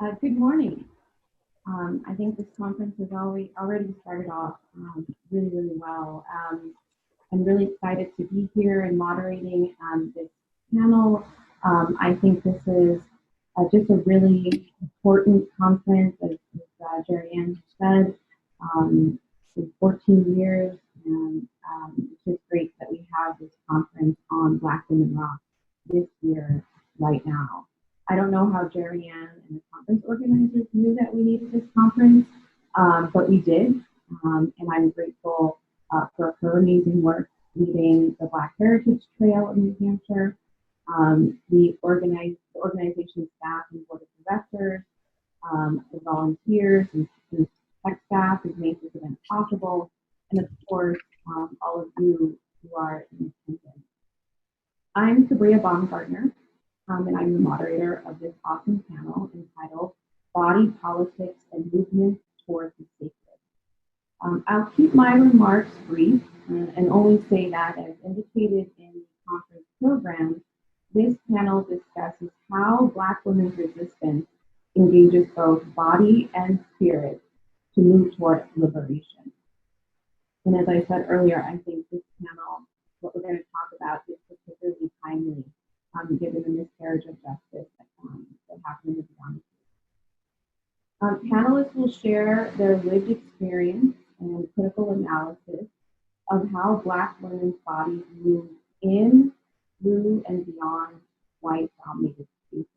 Good morning. I think this conference has already started off really, really well. I'm really excited to be here and moderating this panel. I think this is just a really important conference, as DeAnn said. In 14 years, and it's just great that we have this conference on Black Women Rock this year, right now. I don't know how DeAnn and the conference organizers knew that we needed this conference, but we did, and I'm grateful for her amazing work leading the Black Heritage Trail in New Hampshire, the organization staff and board of directors, the volunteers and tech staff who've made this event possible, and of course, all of you who are in attendance. I'm Kabria Baumgartner, and I'm the moderator of this awesome panel entitled Body Politics and Movement Towards the Sacred. I'll keep my remarks brief and only say that, as indicated in the conference program, this panel discusses how Black women's resistance engages both body and spirit to move toward liberation. And as I said earlier, I think this panel, what we're going to talk about, is particularly timely, given the miscarriage of justice that happened in the Beyond. Panelists will share their lived experience and critical analysis of how Black women's bodies move in, through, and beyond white dominated spaces.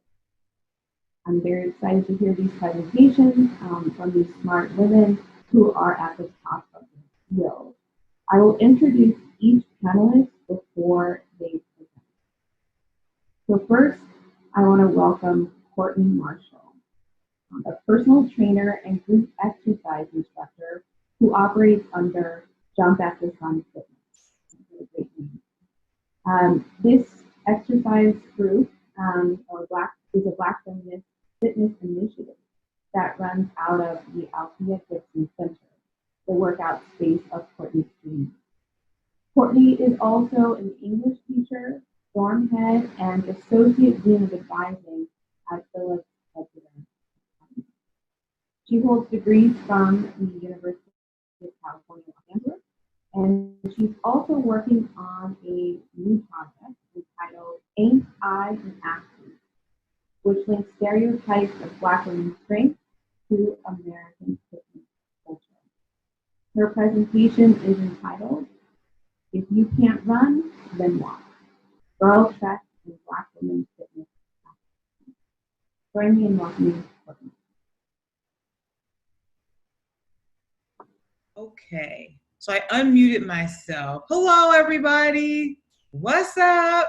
I'm very excited to hear these presentations from these smart women who are at the top of the field. I will introduce each panelist before they present. So first, I want to welcome Courtney Marshall, a personal trainer and group exercise instructor who operates under Jump at the Sun Fitness. Great name. This exercise group is a Black feminist fitness initiative that runs out of the Althea Gibson Center, the workout space of Courtney's dream. Courtney is also an English teacher, dorm head, and associate dean of advising at Phillips, Exeter. She holds degrees from the University of California, Los Angeles, and she's also working on a new project entitled Ain't I an Athlete, which links stereotypes of Black women's strength to American fitness culture. Her presentation is entitled, If You Can't Run, Then Walk, Girl Trek and Black Women's Fitness. Join me in welcoming Courtney. Okay, so I unmuted myself. Hello, everybody. What's up?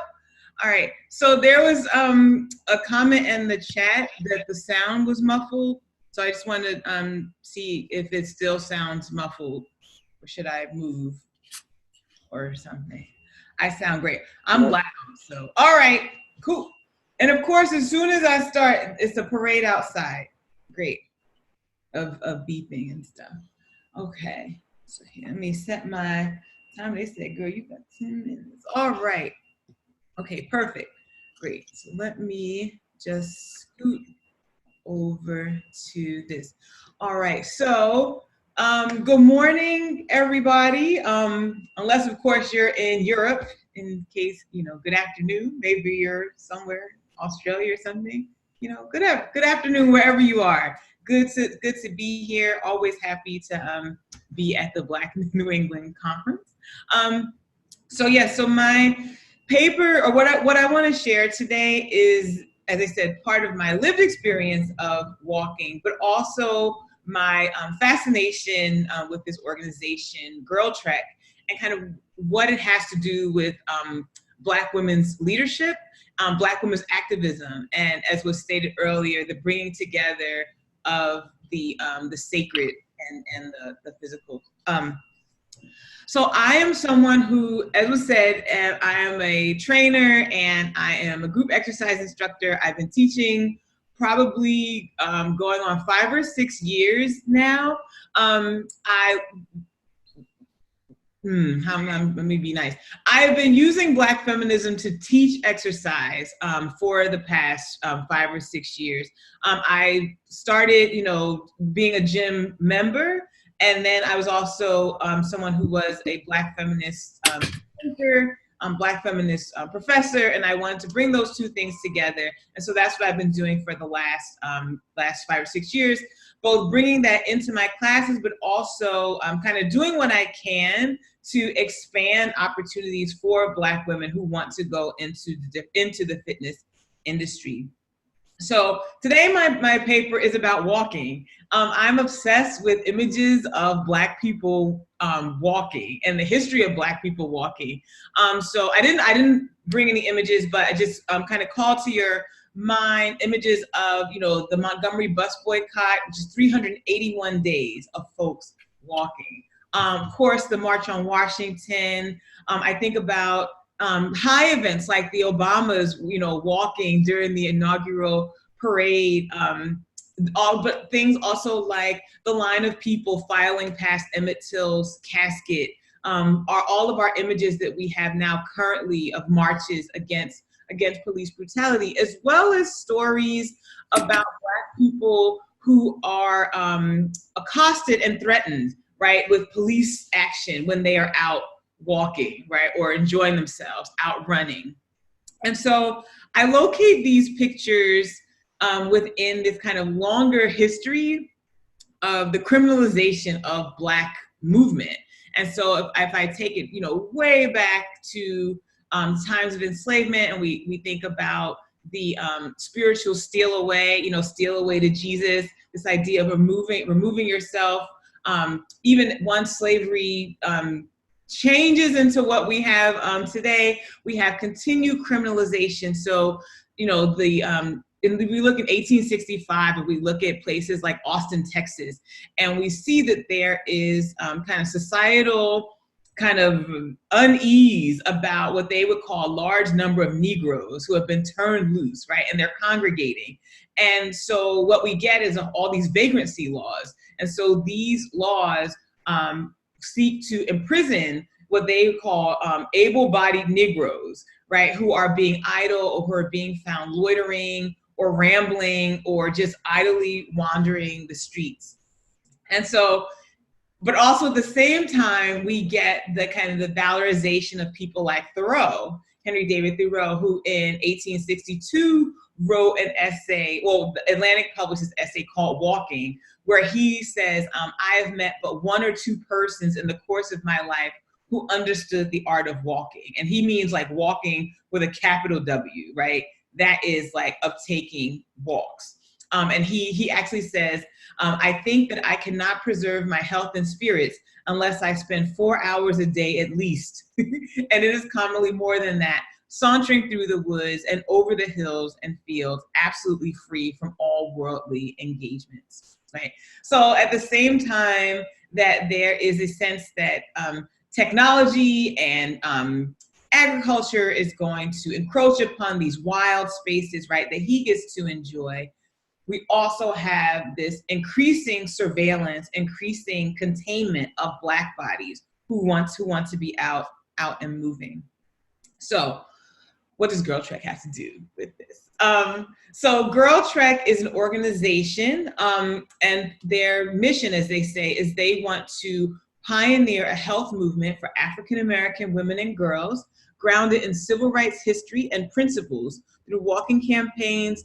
All right, so there was a comment in the chat that the sound was muffled. So I just wanted to see if it still sounds muffled, or should I move or something? I sound great. I'm loud, so all right, cool. And of course, as soon as I start, it's a parade outside. Great, of beeping and stuff. Okay, so here, let me set my time. They said, girl, you got 10 minutes. All right. Okay, perfect. Great. So let me just scoot over to this. All right, so good morning, everybody. Unless, of course, you're in Europe, in case, good afternoon. Maybe you're somewhere, Australia or something. Good afternoon, wherever you are. Good to be here. Always happy to be at the Black New England Conference. So my paper, or what I want to share today is, as I said, part of my lived experience of walking, but also my fascination with this organization, Girl Trek, and kind of what it has to do with Black women's leadership, Black women's activism, and as was stated earlier, the bringing together of the sacred and the physical. So I am someone who, as was said, I am a trainer and I am a group exercise instructor. I've been teaching probably going on 5 or 6 years now. Let me be nice. I've been using Black feminism to teach exercise for the past 5 or 6 years. I started, being a gym member, and then I was also someone who was a Black feminist thinker, Black feminist professor, and I wanted to bring those two things together. And so that's what I've been doing for the last 5 or 6 years, both bringing that into my classes, but also kind of doing what I can to expand opportunities for Black women who want to go into the fitness industry. So today my paper is about walking. I'm obsessed with images of Black people walking and the history of Black people walking. So I didn't bring any images, but I just kind of called to your mind images of the Montgomery bus boycott, which is 381 days of folks walking. Of course, the March on Washington. I think about high events like the Obamas, walking during the inaugural parade. But things also like the line of people filing past Emmett Till's casket are all of our images that we have now currently of marches against police brutality, as well as stories about Black people who are accosted and threatened, right, with police action when they are out walking, right, or enjoying themselves, out running. And so I locate these pictures within this kind of longer history of the criminalization of Black movement. And so if I take it, way back to times of enslavement, and we think about the spiritual steal away to Jesus, this idea of removing yourself, even once slavery changes into what we have today, we have continued criminalization. So, we look at 1865 and we look at places like Austin, Texas, and we see that there is kind of societal kind of unease about what they would call a large number of Negroes who have been turned loose, right? And they're congregating. And so what we get is all these vagrancy laws. And so these laws seek to imprison what they call able-bodied Negroes, right? Who are being idle or who are being found loitering or rambling or just idly wandering the streets. And so, but also at the same time, we get the kind of the valorization of people like Thoreau, Henry David Thoreau, who in 1862 wrote an essay, well, the Atlantic published this essay called Walking, where he says, I have met but one or two persons in the course of my life who understood the art of walking. And he means like walking with a capital W, right? That is like of taking walks. And he actually says, I think that I cannot preserve my health and spirits unless I spend 4 hours a day at least. And it is commonly more than that, sauntering through the woods and over the hills and fields, absolutely free from all worldly engagements, right? So at the same time that there is a sense that technology and agriculture is going to encroach upon these wild spaces, right, that he gets to enjoy, we also have this increasing surveillance, increasing containment of Black bodies who want to be out and moving. So what does Girl Trek have to do with this? So Girl Trek is an organization, and their mission, as they say, is they want to pioneer a health movement for African-American women and girls grounded in civil rights history and principles through walking campaigns,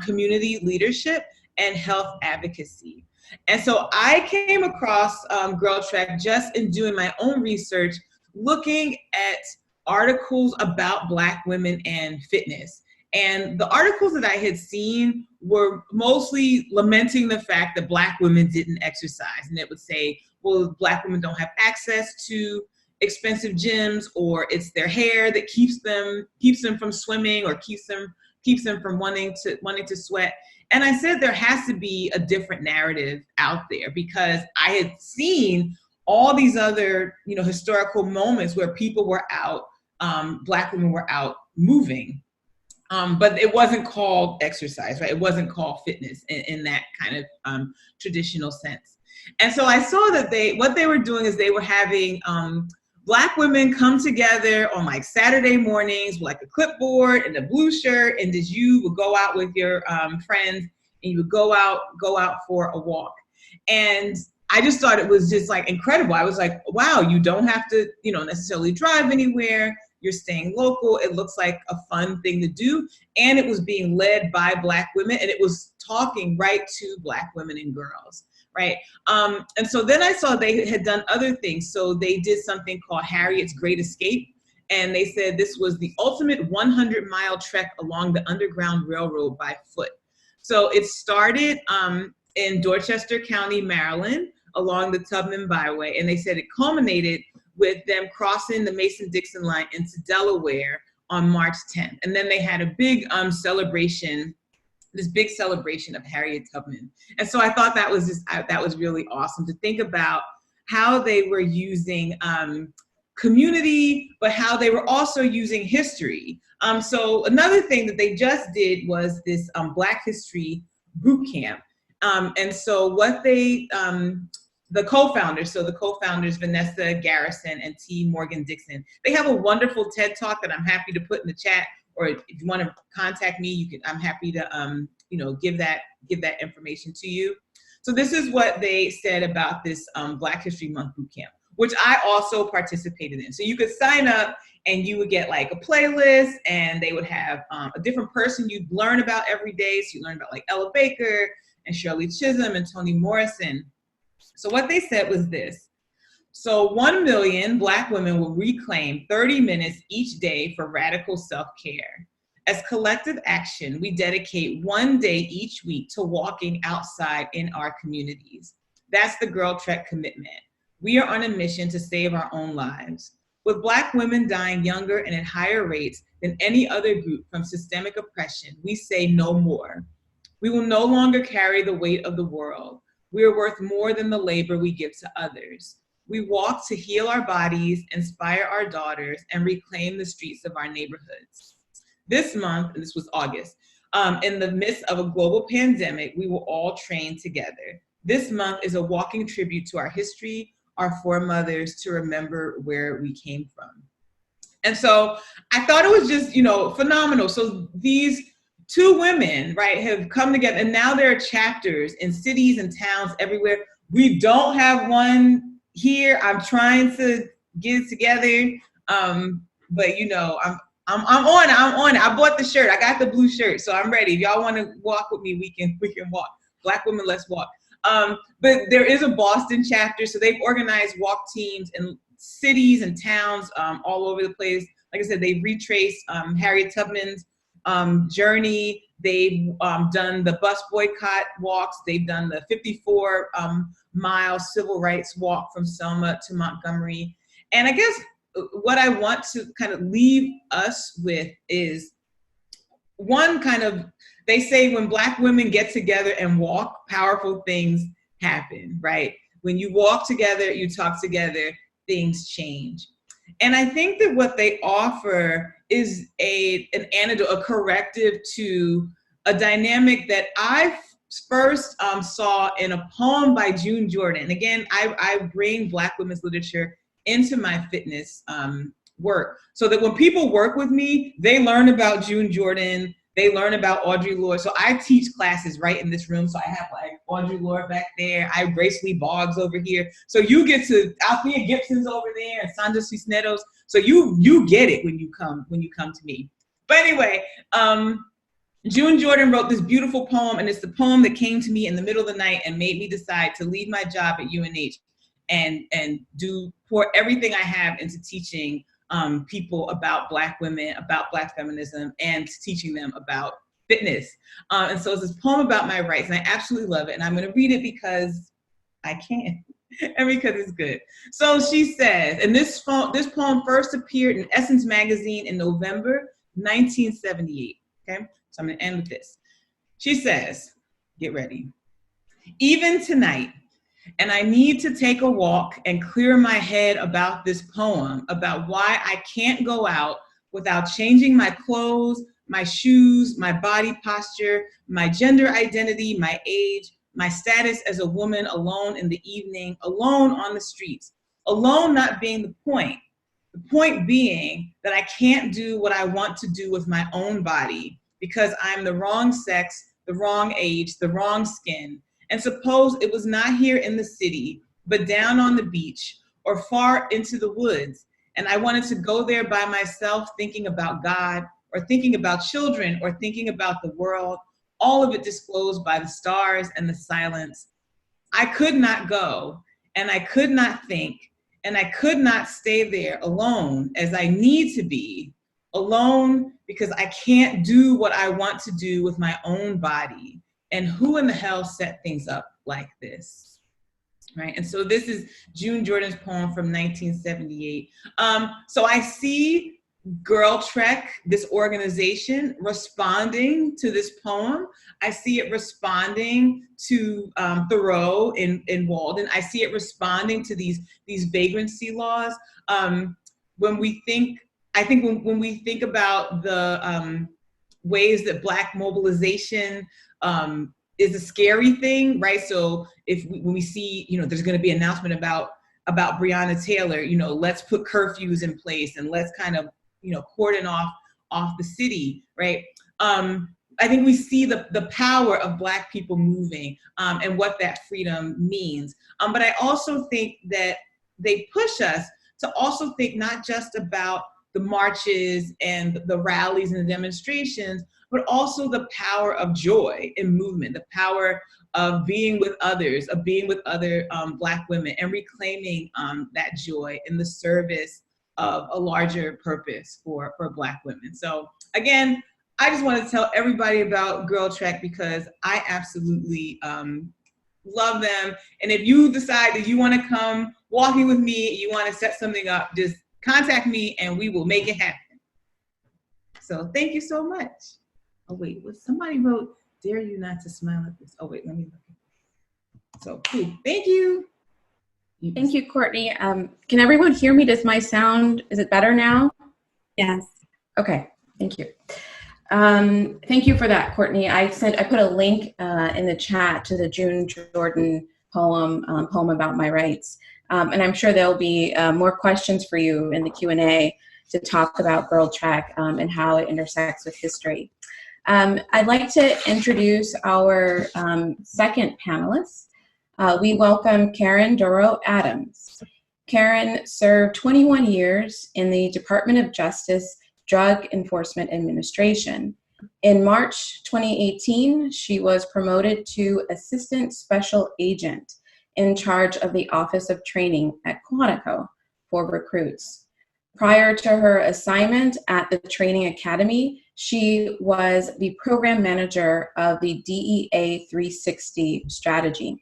community leadership, and health advocacy. And so I came across Girl Trek just in doing my own research, looking at articles about Black women and fitness. And the articles that I had seen were mostly lamenting the fact that Black women didn't exercise. And it would say, well, Black women don't have access to expensive gyms, or it's their hair that keeps them from swimming, or keeps them from wanting to sweat. And I said there has to be a different narrative out there, because I had seen all these other, historical moments where people were out, Black women were out moving. But it wasn't called exercise, right? It wasn't called fitness in that kind of traditional sense. And so I saw that what they were doing is they were having Black women come together on like Saturday mornings with like a clipboard and a blue shirt, and as you would go out with your friends and you would go out for a walk. And I just thought it was just like incredible. I was like, wow, you don't have to, necessarily drive anywhere. You're staying local. It looks like a fun thing to do. And it was being led by Black women, and it was talking right to Black women and girls, right? And so then I saw they had done other things. So they did something called Harriet's Great Escape. And they said this was the ultimate 100-mile trek along the Underground Railroad by foot. So it started in Dorchester County, Maryland, along the Tubman Byway. And they said it culminated with them crossing the Mason-Dixon line into Delaware on March 10th. And then they had a big celebration, this big celebration of Harriet Tubman. And so I thought that was really awesome to think about how they were using community, but how they were also using history. So another thing that they just did was this Black History Bootcamp. And so what they, the co-founders, Vanessa Garrison and T. Morgan Dixon, they have a wonderful TED Talk that I'm happy to put in the chat, or if you want to contact me, I'm happy to, give that information to you. So this is what they said about this Black History Month Bootcamp, which I also participated in. So you could sign up and you would get like a playlist, and they would have a different person you'd learn about every day. So you learn about like Ella Baker and Shirley Chisholm and Toni Morrison. So what they said was this. So 1 million Black women will reclaim 30 minutes each day for radical self-care. As collective action, we dedicate 1 day each week to walking outside in our communities. That's the Girl Trek commitment. We are on a mission to save our own lives. With Black women dying younger and at higher rates than any other group from systemic oppression, we say no more. We will no longer carry the weight of the world. We are worth more than the labor we give to others. We walk to heal our bodies, inspire our daughters, and reclaim the streets of our neighborhoods. This month, and this was August, in the midst of a global pandemic, we will all train together. This month is a walking tribute to our history, our foremothers, to remember where we came from. And so I thought it was just, phenomenal. So these two women, right, have come together, and now there are chapters in cities and towns everywhere. We don't have one here. I'm trying to get it together, but I'm on it. I bought the shirt. I got the blue shirt, so I'm ready. If y'all want to walk with me, we can walk. Black women, let's walk. But there is a Boston chapter, so they've organized walk teams in cities and towns all over the place. Like I said, they've retraced Harriet Tubman's journey. They've done the bus boycott walks. They've done the 54-mile civil rights walk from Selma to Montgomery. And I guess what I want to kind of leave us with is one kind of, they say when Black women get together and walk, powerful things happen, right? When you walk together, you talk together, things change. And I think that what they offer is an antidote, a corrective to a dynamic that I first saw in a poem by June Jordan. Again, I bring Black women's literature into my fitness work, so that when people work with me, they learn about June Jordan, they learn about Audre Lorde. So I teach classes right in this room. So I have like Audre Lorde back there, I have Grace Lee Boggs over here. So you get to, Althea Gibson's over there, and Sandra Cisneros. So you get it when you come to me. But anyway, June Jordan wrote this beautiful poem, and it's the poem that came to me in the middle of the night and made me decide to leave my job at UNH and pour everything I have into teaching people about Black women, about Black feminism, and teaching them about fitness. And so it's this poem about my rights, and I absolutely love it. And I'm going to read it because I can, and because it's good. So she says, and this poem first appeared in Essence magazine in November 1978. Okay, so I'm going to end with this. She says, get ready. Even tonight, and I need to take a walk and clear my head about this poem, about why I can't go out without changing my clothes, my shoes, my body posture, my gender identity, my age, my status as a woman alone in the evening, alone on the streets, alone not being the point, The point being that I can't do what I want to do with my own body because I'm the wrong sex, the wrong age, the wrong skin. And suppose it was not here in the city, but down on the beach or far into the woods. And I wanted to go there by myself thinking about God or thinking about children or thinking about the world, all of it disclosed by the stars and the silence. I could not go and I could not think and I could not stay there alone as I need to be, alone because I can't do what I want to do with my own body. And who in the hell set things up like this? Right, and so this is June Jordan's poem from 1978. So I see Girl Trek, this organization, responding to this poem. I see it responding to Thoreau in Walden. I see it responding to these vagrancy laws. When we think about the ways that Black mobilization is a scary thing, right? So when we see, there's going to be an announcement about Breonna Taylor, let's put curfews in place and let's kind of, cordon off the city, right? I think we see the power of Black people moving and what that freedom means. But I also think that they push us to also think not just about the marches and the rallies and the demonstrations, but also the power of joy and movement, the power of being with others, of being with other Black women and reclaiming that joy in the service of a larger purpose for Black women. So again, I just want to tell everybody about Girl Trek because I absolutely love them. And if you decide that you want to come walking with me, you want to set something up, just contact me and we will make it happen. So thank you so much. Oh wait, somebody wrote, dare you not to smile at this. Oh wait, let me look. So cool, thank you. Thank you, Courtney. Can everyone hear me? Does my sound, is it better now? Yes. Okay, thank you. Thank you for that, Courtney. I put a link in the chat to the June Jordan poem about my rights. And I'm sure there'll be more questions for you in the Q&A to talk about Girl Trek and how it intersects with history. I'd like to introduce our second panelist. We welcome Karen Dourough-Adams. Karen served 21 years in the Department of Justice Drug Enforcement Administration. In March 2018, she was promoted to Assistant Special Agent in charge of the Office of Training at Quantico for recruits. Prior to her assignment at the Training Academy, she was the program manager of the DEA 360 strategy.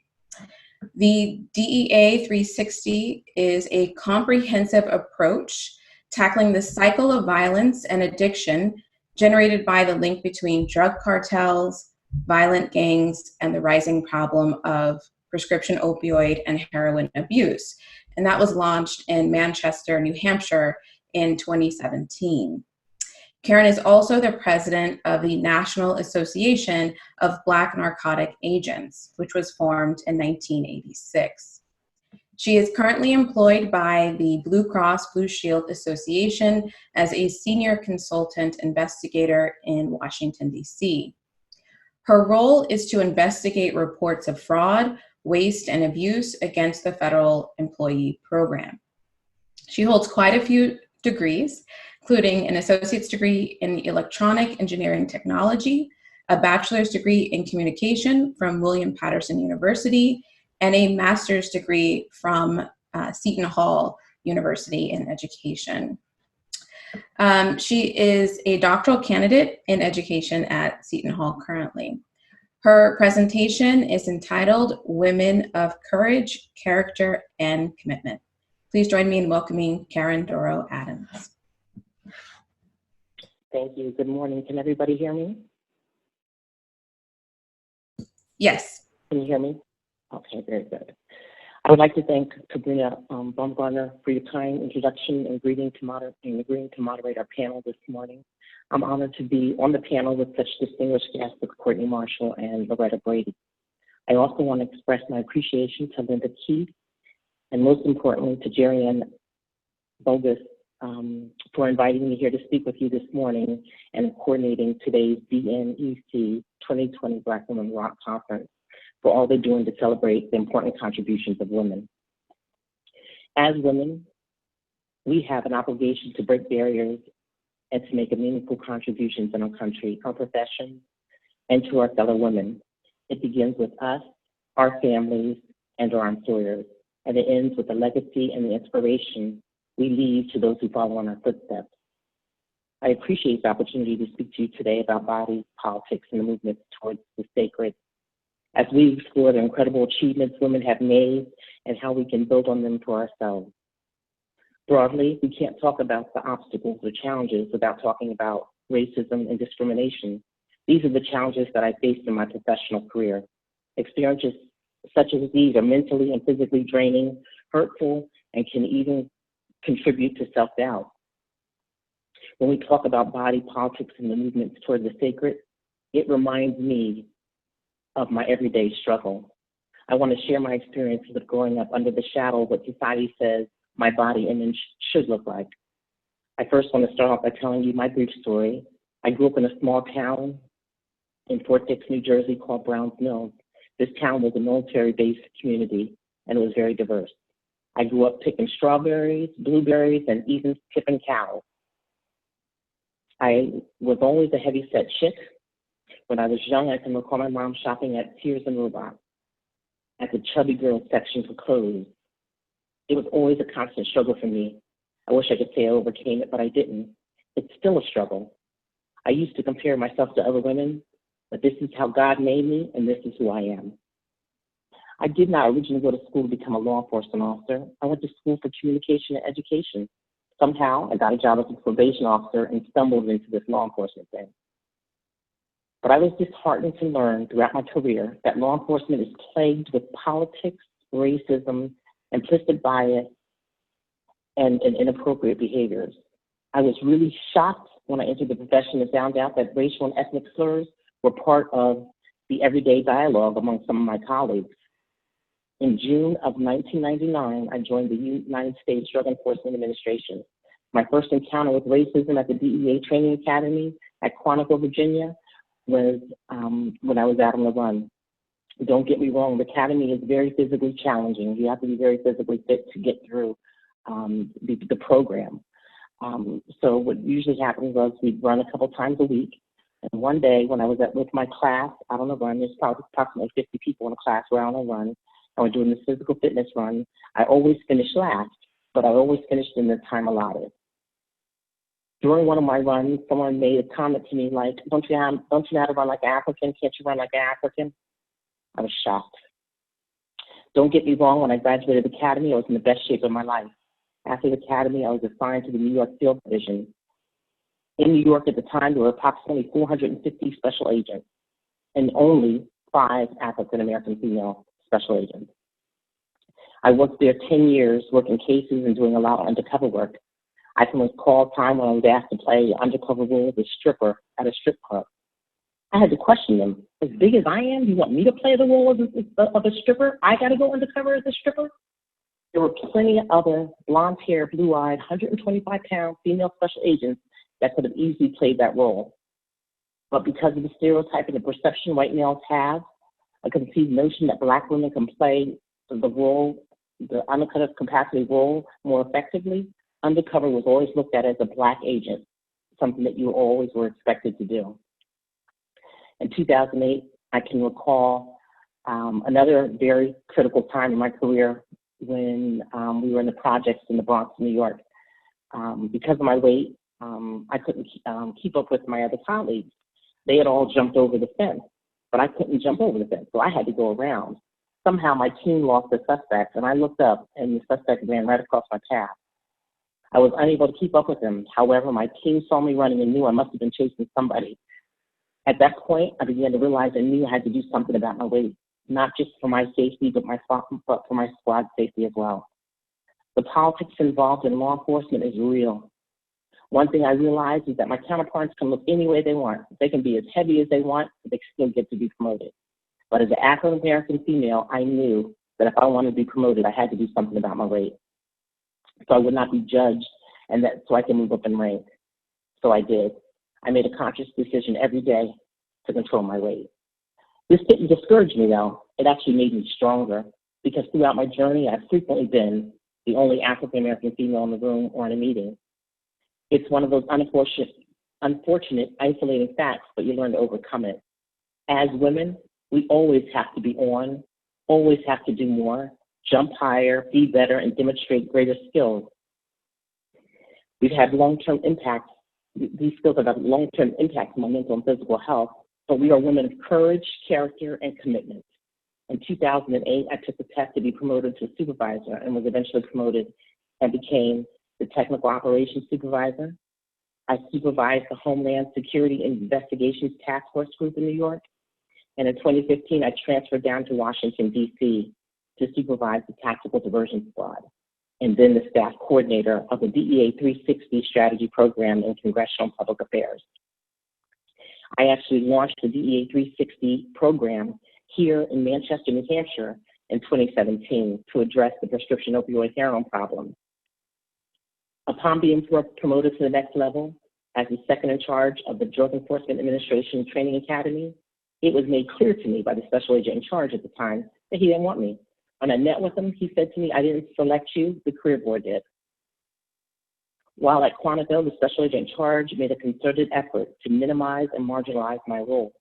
The DEA 360 is a comprehensive approach tackling the cycle of violence and addiction generated by the link between drug cartels, violent gangs, and the rising problem of prescription opioid and heroin abuse. And that was launched in Manchester, New Hampshire in 2017. Karen is also the president of the National Association of Black Narcotic Agents, which was formed in 1986. She is currently employed by the Blue Cross Blue Shield Association as a senior consultant investigator in Washington, D.C. Her role is to investigate reports of fraud, waste, and abuse against the federal employee program. She holds quite a few degrees, including an associate's degree in electronic engineering technology, a bachelor's degree in communication from William Patterson University, and a master's degree from Seton Hall University in education. She is a doctoral candidate in education at Seton Hall currently. Her presentation is entitled Women of Courage, Character, and Commitment. Please join me in welcoming Karen Dourough-Adams. Thank you. Good morning. Can everybody hear me? Yes. Can you hear me? Okay, very good. I would like to thank Kabria Baumgartner for your kind introduction and agreeing to moderate our panel this morning. I'm honored to be on the panel with such distinguished guests as Courtney Marshall and Loretta Brady. I also want to express my appreciation to Linda Keith and most importantly to DeAnn Bogus for inviting me here to speak with you this morning and coordinating today's DNEC 2020 Black Women Rock Conference for all they're doing to celebrate the important contributions of women. As women, we have an obligation to break barriers and to make a meaningful contributions in our country, our profession, and to our fellow women. It begins with us, our families, and our employers, and it ends with the legacy and the inspiration we leave to those who follow in our footsteps. I appreciate the opportunity to speak to you today about body politics and the movement towards the sacred, as we explore the incredible achievements women have made and how we can build on them for ourselves. Broadly, we can't talk about the obstacles or challenges without talking about racism and discrimination. These are the challenges that I faced in my professional career. Experiences such as these are mentally and physically draining, hurtful, and can even contribute to self-doubt. When we talk about body politics and the movements toward the sacred, it reminds me of my everyday struggle. I want to share my experiences of growing up under the shadow of what society says my body image should look like. I first want to start off by telling you my brief story. I grew up in a small town in Fort Dix, New Jersey called Browns Mills. This town was a military-based community, and it was very diverse. I grew up picking strawberries, blueberries, and even skipping cows. I was always a heavy-set chick. When I was young, I can recall my mom shopping at Sears and Roebuck at the chubby girl section for clothes. It was always a constant struggle for me. I wish I could say I overcame it, but I didn't. It's still a struggle. I used to compare myself to other women, but this is how God made me, and this is who I am. I did not originally go to school to become a law enforcement officer. I went to school for communication and education. Somehow, I got a job as a probation officer and stumbled into this law enforcement thing. But I was disheartened to learn throughout my career that law enforcement is plagued with politics, racism, implicit bias, and inappropriate behaviors. I was really shocked when I entered the profession and found out that racial and ethnic slurs were part of the everyday dialogue among some of my colleagues. In June of 1999, I joined the United States Drug Enforcement Administration. My first encounter with racism at the DEA Training Academy at Quantico, Virginia, was when I was out on the run. Don't get me wrong, the academy is very physically challenging. You have to be very physically fit to get through the program. So what usually happens was we'd run a couple times a week. And one day when I was with my class out on the run, there's probably approximately 50 people in a class where on a run, and we're doing this physical fitness run. I always finished last, but I always finished in the time allotted. During one of my runs, someone made a comment to me like, don't you know how to run like an African? Can't you run like an African? I was shocked. Don't get me wrong, when I graduated the academy, I was in the best shape of my life. After the academy, I was assigned to the New York Field Division. In New York at the time, there were approximately 450 special agents and only 5 African-American female special agents. I worked there 10 years, working cases and doing a lot of undercover work. I can recall a time when I was asked to play undercover role as a stripper at a strip club. I had to question them. As big as I am, you want me to play the role of a stripper? I got to go undercover as a stripper? There were plenty of other blonde-haired, blue-eyed, 125-pound female special agents that could have easily played that role. But because of the stereotype and the perception white males have, a conceived notion that Black women can play the role, the undercover capacity role more effectively, undercover was always looked at as a Black agent, something that you always were expected to do. In 2008, I can recall another very critical time in my career when we were in the projects in the Bronx, New York. Because of my weight, I couldn't keep up with my other colleagues. They had all jumped over the fence, but I couldn't jump over the fence, so I had to go around. Somehow my team lost the suspect, and I looked up, and the suspect ran right across my path. I was unable to keep up with him. However, my team saw me running and knew I must have been chasing somebody. At that point, I began to realize I knew I had to do something about my weight, not just for my safety, but for my squad's safety as well. The politics involved in law enforcement is real. One thing I realized is that my counterparts can look any way they want. They can be as heavy as they want, but they still get to be promoted. But as an African-American female, I knew that if I wanted to be promoted, I had to do something about my weight. So I would not be judged and that so I can move up in rank. So I did. I made a conscious decision every day to control my weight. This didn't discourage me though. It actually made me stronger because throughout my journey, I've frequently been the only African-American female in the room or in a meeting. It's one of those unfortunate, isolating facts, but you learn to overcome it. As women, we always have to be on, always have to do more, jump higher, be better, and demonstrate greater skills. We've had long-term impacts. These skills have had long-term impacts on my mental and physical health, but we are women of courage, character, and commitment. In 2008, I took the test to be promoted to supervisor and was eventually promoted and became the technical operations supervisor. I supervised the Homeland Security Investigations Task Force Group in New York. And in 2015, I transferred down to Washington, D.C. to supervise the Tactical Diversion Squad, and then the staff coordinator of the DEA 360 strategy program in Congressional Public Affairs. I actually launched the DEA 360 program here in Manchester, New Hampshire in 2017 to address the prescription opioid heroin problem. Upon being promoted to the next level as the second in charge of the Drug Enforcement Administration Training Academy, it was made clear to me by the special agent in charge at the time that he didn't want me. When I met with him, he said to me, "I didn't select you, the career board did." While at Quantico, the special agent in charge made a concerted effort to minimize and marginalize my role.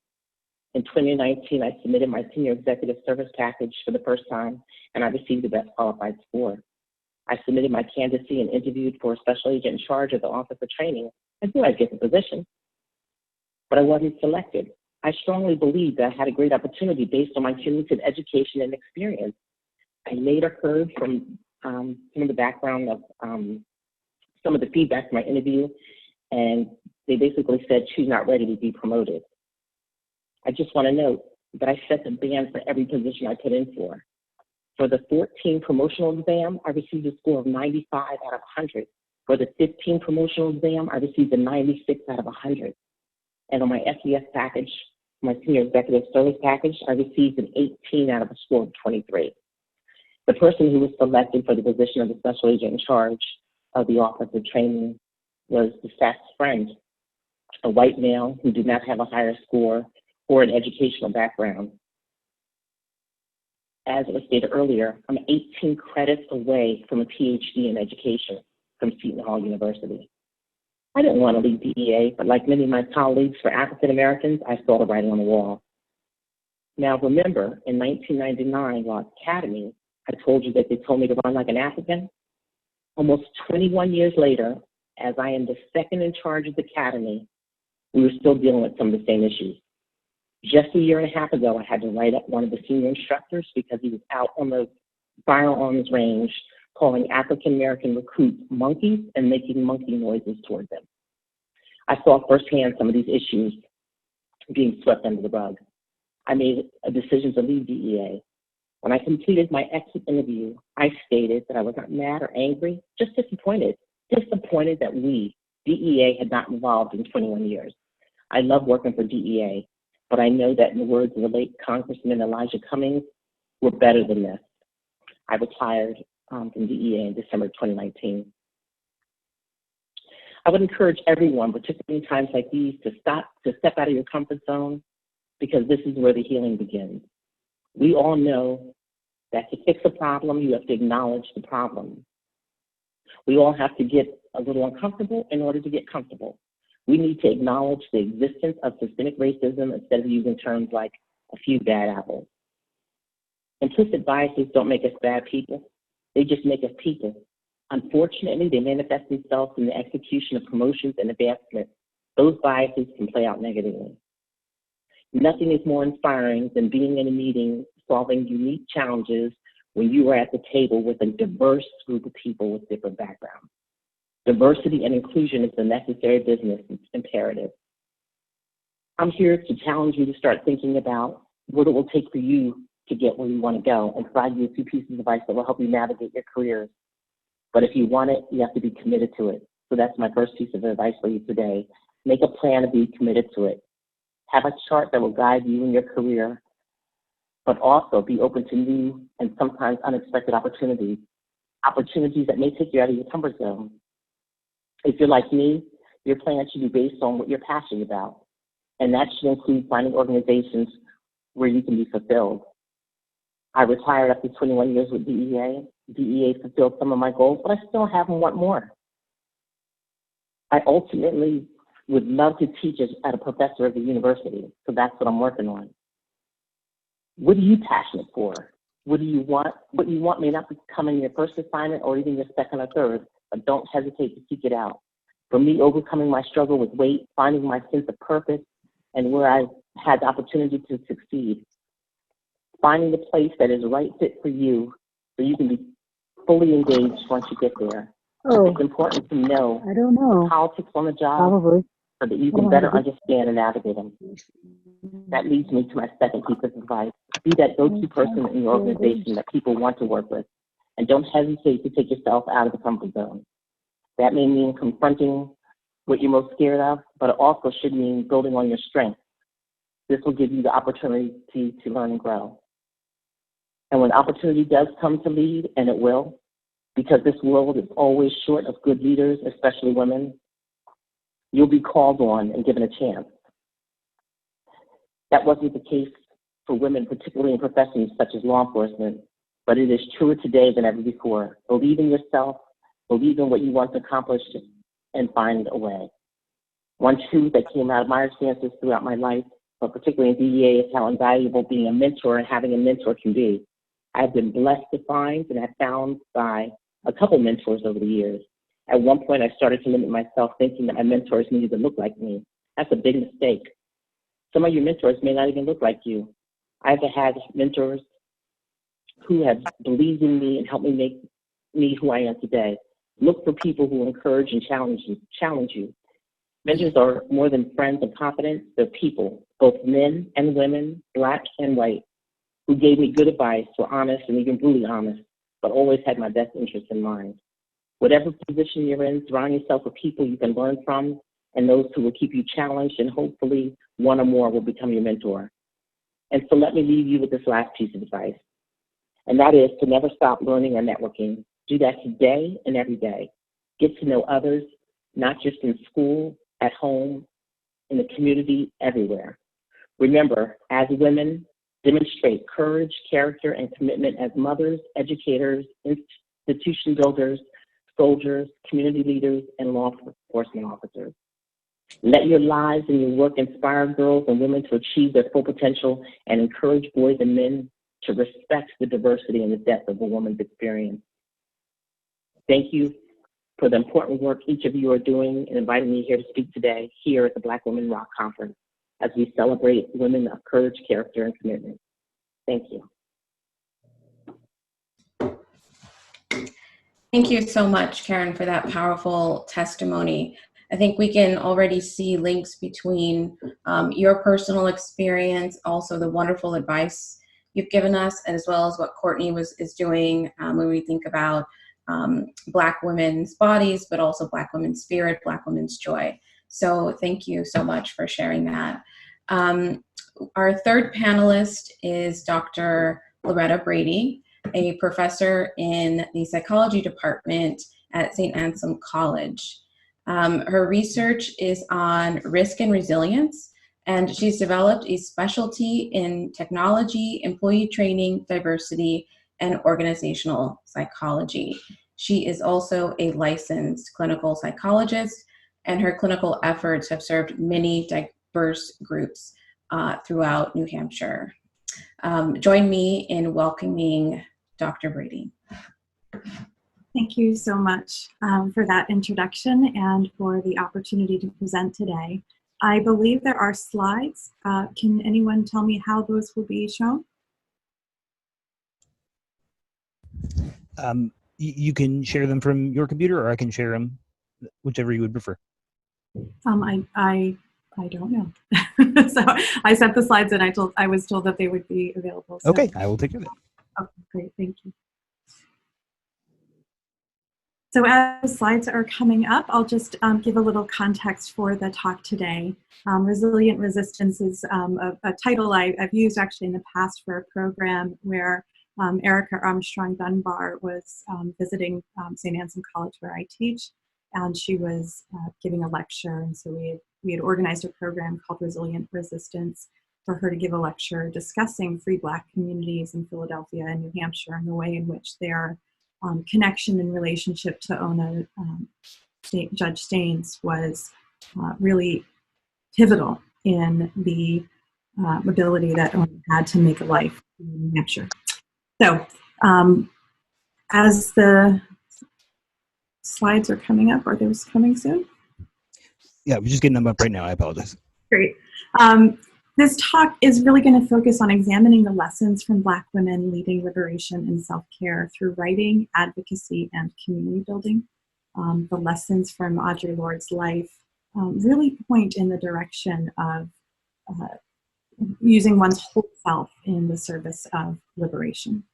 In 2019, I submitted my senior executive service package for the first time, and I received the best qualified score. I submitted my candidacy and interviewed for a special agent in charge of the Office of Training. I knew I'd get the position, but I wasn't selected. I strongly believed that I had a great opportunity based on my cumulative education and experience. I later heard from some of the background of some of the feedback from my interview, and they basically said she's not ready to be promoted. I just want to note that I set the band for every position I put in for. For the 14 promotional exam, I received a score of 95 out of 100. For the 15 promotional exam, I received a 96 out of 100. And on my SES package, my senior executive service package, I received an 18 out of a score of 23. The person who was selected for the position of the special agent in charge of the Office of Training was the staff's friend, a white male who did not have a higher score or an educational background. As was stated earlier, I'm 18 credits away from a PhD in education from Seton Hall University. I didn't want to leave DEA, but like many of my colleagues for African Americans, I saw the writing on the wall. Now remember, in 1999, while at Academy, I told you that they told me to run like an African. Almost 21 years later, as I am the second in charge of the Academy, we were still dealing with some of the same issues. Just a year and a half ago, I had to write up one of the senior instructors because he was out on the firearms range calling African-American recruits monkeys and making monkey noises toward them. I saw firsthand some of these issues being swept under the rug. I made a decision to leave DEA. When I completed my exit interview, I stated that I was not mad or angry, just disappointed that we, DEA, had not evolved in 21 years. I love working for DEA, but I know that in the words of the late Congressman Elijah Cummings, we're better than this. I retired from DEA in December 2019. I would encourage everyone, particularly in times like these, to step out of your comfort zone, because this is where the healing begins. We all know that to fix a problem, you have to acknowledge the problem. We all have to get a little uncomfortable in order to get comfortable. We need to acknowledge the existence of systemic racism instead of using terms like a few bad apples. Implicit biases don't make us bad people. They just make us people. Unfortunately, they manifest themselves in the execution of promotions and advancements. Those biases can play out negatively. Nothing is more inspiring than being in a meeting solving unique challenges when you are at the table with a diverse group of people with different backgrounds. Diversity and inclusion is a necessary business imperative. I'm here to challenge you to start thinking about what it will take for you to get where you want to go and provide you a few pieces of advice that will help you navigate your careers. But if you want it, you have to be committed to it. So that's my first piece of advice for you today. Make a plan to be committed to it. Have a chart that will guide you in your career, but also be open to new and sometimes unexpected opportunities that may take you out of your comfort zone. If you're like me, your plan should be based on what you're passionate about, and that should include finding organizations where you can be fulfilled. I retired after 21 years with DEA. DEA fulfilled some of my goals, but I still have and want more. I ultimately would love to teach at a professor at the university, so that's what I'm working on. What are you passionate for? What do you want? What you want may not come in your first assignment or even your second or third, but don't hesitate to seek it out. For me, overcoming my struggle with weight, finding my sense of purpose, and where I had the opportunity to succeed. Finding the place that is the right fit for you so you can be fully engaged once you get there. Oh, It's important to know I don't know. politics on the job Probably. so that you can better understand and navigate them. That leads me to my second piece of advice. Be that go-to person in your organization that people want to work with, and don't hesitate to take yourself out of the comfort zone. That may mean confronting what you're most scared of, but it also should mean building on your strengths. This will give you the opportunity to learn and grow. And when opportunity does come to lead, and it will, because this world is always short of good leaders, especially women, you'll be called on and given a chance. That wasn't the case for women, particularly in professions such as law enforcement, but it is truer today than ever before. Believe in yourself, believe in what you want to accomplish, and find a way. One truth that came out of my experiences throughout my life, but particularly in DEA, is how invaluable being a mentor and having a mentor can be. I've been blessed to find and have found by a couple mentors over the years. At one point, I started to limit myself, thinking that my mentors needed to look like me. That's a big mistake. Some of your mentors may not even look like you. I've had mentors who have believed in me and helped me make me who I am today. Look for people who encourage and challenge you. Mentors are more than friends and confidants. They're people, both men and women, black and white, who gave me good advice, were honest and even brutally honest, but always had my best interests in mind. Whatever position you're in, surround yourself with people you can learn from and those who will keep you challenged, and hopefully one or more will become your mentor. And so let me leave you with this last piece of advice, and that is to never stop learning or networking. Do that today and every day. Get to know others, not just in school, at home, in the community, everywhere. Remember, as women, demonstrate courage, character, and commitment as mothers, educators, institution builders, soldiers, community leaders, and law enforcement officers. Let your lives and your work inspire girls and women to achieve their full potential, and encourage boys and men to respect the diversity and the depth of a woman's experience. Thank you for the important work each of you are doing in inviting me here to speak today here at the Black Women Rock Conference as we celebrate women of courage, character, and commitment. Thank you. Thank you so much, Karen, for that powerful testimony. I think we can already see links between your personal experience, also the wonderful advice you've given us, as well as what Courtney is doing when we think about Black women's bodies, but also Black women's spirit, Black women's joy. So thank you so much for sharing that. Our third panelist is Dr. Loretta Brady, a professor in the psychology department at St. Anselm College. Her research is on risk and resilience, and she's developed a specialty in technology, employee training, diversity, and organizational psychology. She is also a licensed clinical psychologist, and her clinical efforts have served many diverse groups throughout New Hampshire. Join me in welcoming Dr. Brady. Thank you so much for that introduction and for the opportunity to present today. I believe there are slides. Can anyone tell me how those will be shown? You can share them from your computer, or I can share them, whichever you would prefer. I don't know. So I sent the slides and I was told that they would be available. So. Okay, I will take care of that. Okay, great, thank you. So as slides are coming up, I'll just give a little context for the talk today. Resilient Resistance is a title I've used actually in the past for a program where Erica Armstrong Dunbar was visiting St. Anselm College where I teach. and she was giving a lecture, and so we had organized a program called Resilient Resistance for her to give a lecture discussing free Black communities in Philadelphia and New Hampshire and the way in which their connection and relationship to ONA, Judge Staines, was really pivotal in the ability that ONA had to make a life in New Hampshire. So as the slides are coming up, are those coming soon? Yeah, we're just getting them up right now. I apologize. Great. This talk is really going to focus on examining the lessons from Black women leading liberation and self-care through writing, advocacy, and community building. The lessons from Audre Lorde's life really point in the direction of using one's whole self in the service of liberation.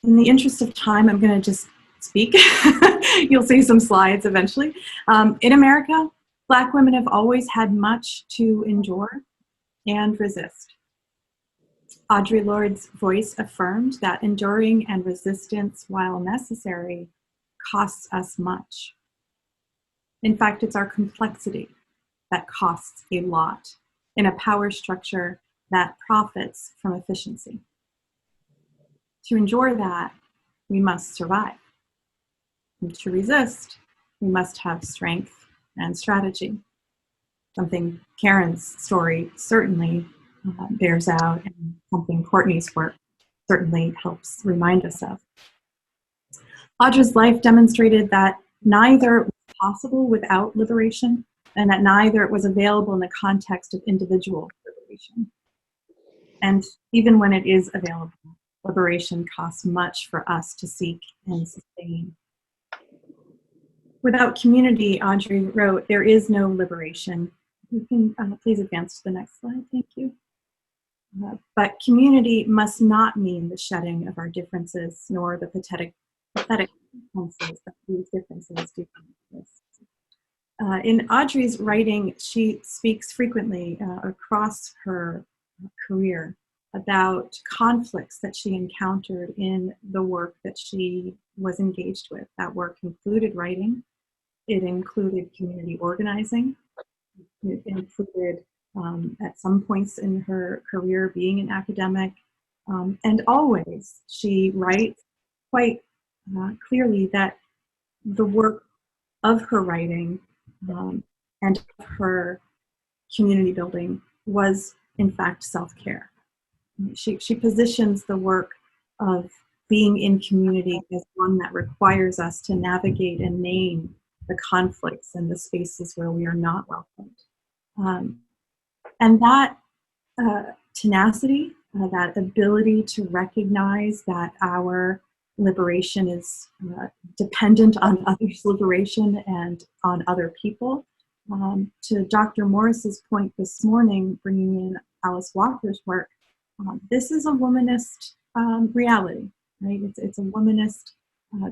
In the interest of time, I'm going to just speak. You'll see some slides eventually. In America, Black women have always had much to endure and resist. Audre Lorde's voice affirmed that enduring and resistance, while necessary, costs us much. In fact, it's our complexity that costs a lot in a power structure that profits from efficiency. To endure that, we must survive. And to resist, we must have strength and strategy. Something Karen's story certainly bears out, and something Courtney's work certainly helps remind us of. Audre's life demonstrated that neither was possible without liberation, and that neither was available in the context of individual liberation. And even when it is available, liberation costs much for us to seek and sustain. Without community, Audre wrote, there is no liberation. You can please advance to the next slide, thank you. But community must not mean the shedding of our differences, nor the pathetic consequences that these differences do. In Audre's writing, she speaks frequently across her career about conflicts that she encountered in the work that she was engaged with. That work included writing, it included community organizing, it included at some points in her career being an academic, and always she writes quite clearly that the work of her writing and of her community building was in fact self-care. She positions the work of being in community as one that requires us to navigate and name the conflicts and the spaces where we are not welcomed. And that tenacity, that ability to recognize that our liberation is dependent on others' liberation and on other people. To Dr. Morris's point this morning, bringing in Alice Walker's work, this is a womanist reality, right? It's a womanist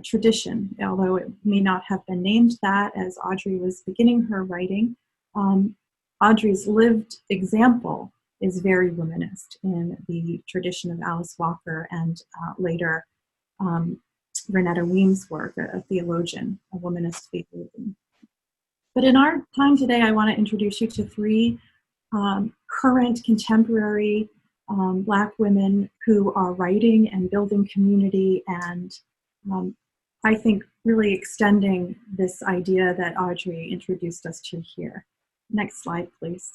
tradition, although it may not have been named that as Audre was beginning her writing. Audre's lived example is very womanist in the tradition of Alice Walker and later Renetta Weems' work, a theologian, a womanist theologian. But in our time today, I want to introduce you to three current contemporary Black women who are writing and building community and I think really extending this idea that Audre introduced us to here. Next slide, please.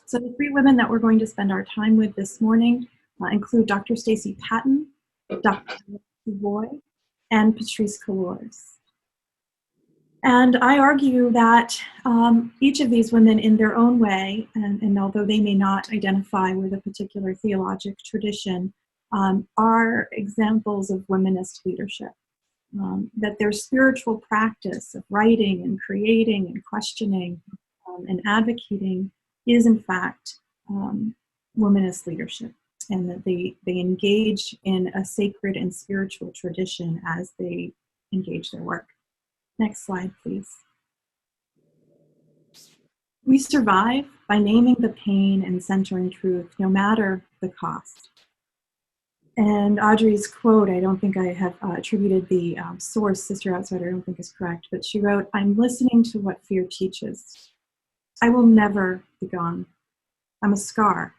So the three women that we're going to spend our time with this morning include Dr. Stacey Patton, Dr. Roy, and Patrice Gallors. And I argue that each of these women in their own way, and although they may not identify with a particular theologic tradition, are examples of womanist leadership. That their spiritual practice of writing and creating and questioning and advocating is in fact womanist leadership, and that they engage in a sacred and spiritual tradition as they engage their work. Next slide, please. We survive by naming the pain and centering truth, no matter the cost. And Audrey's quote, I don't think I have attributed the source, Sister Outsider, I don't think is correct, but she wrote, "I'm listening to what fear teaches. I will never be gone. I'm a scar,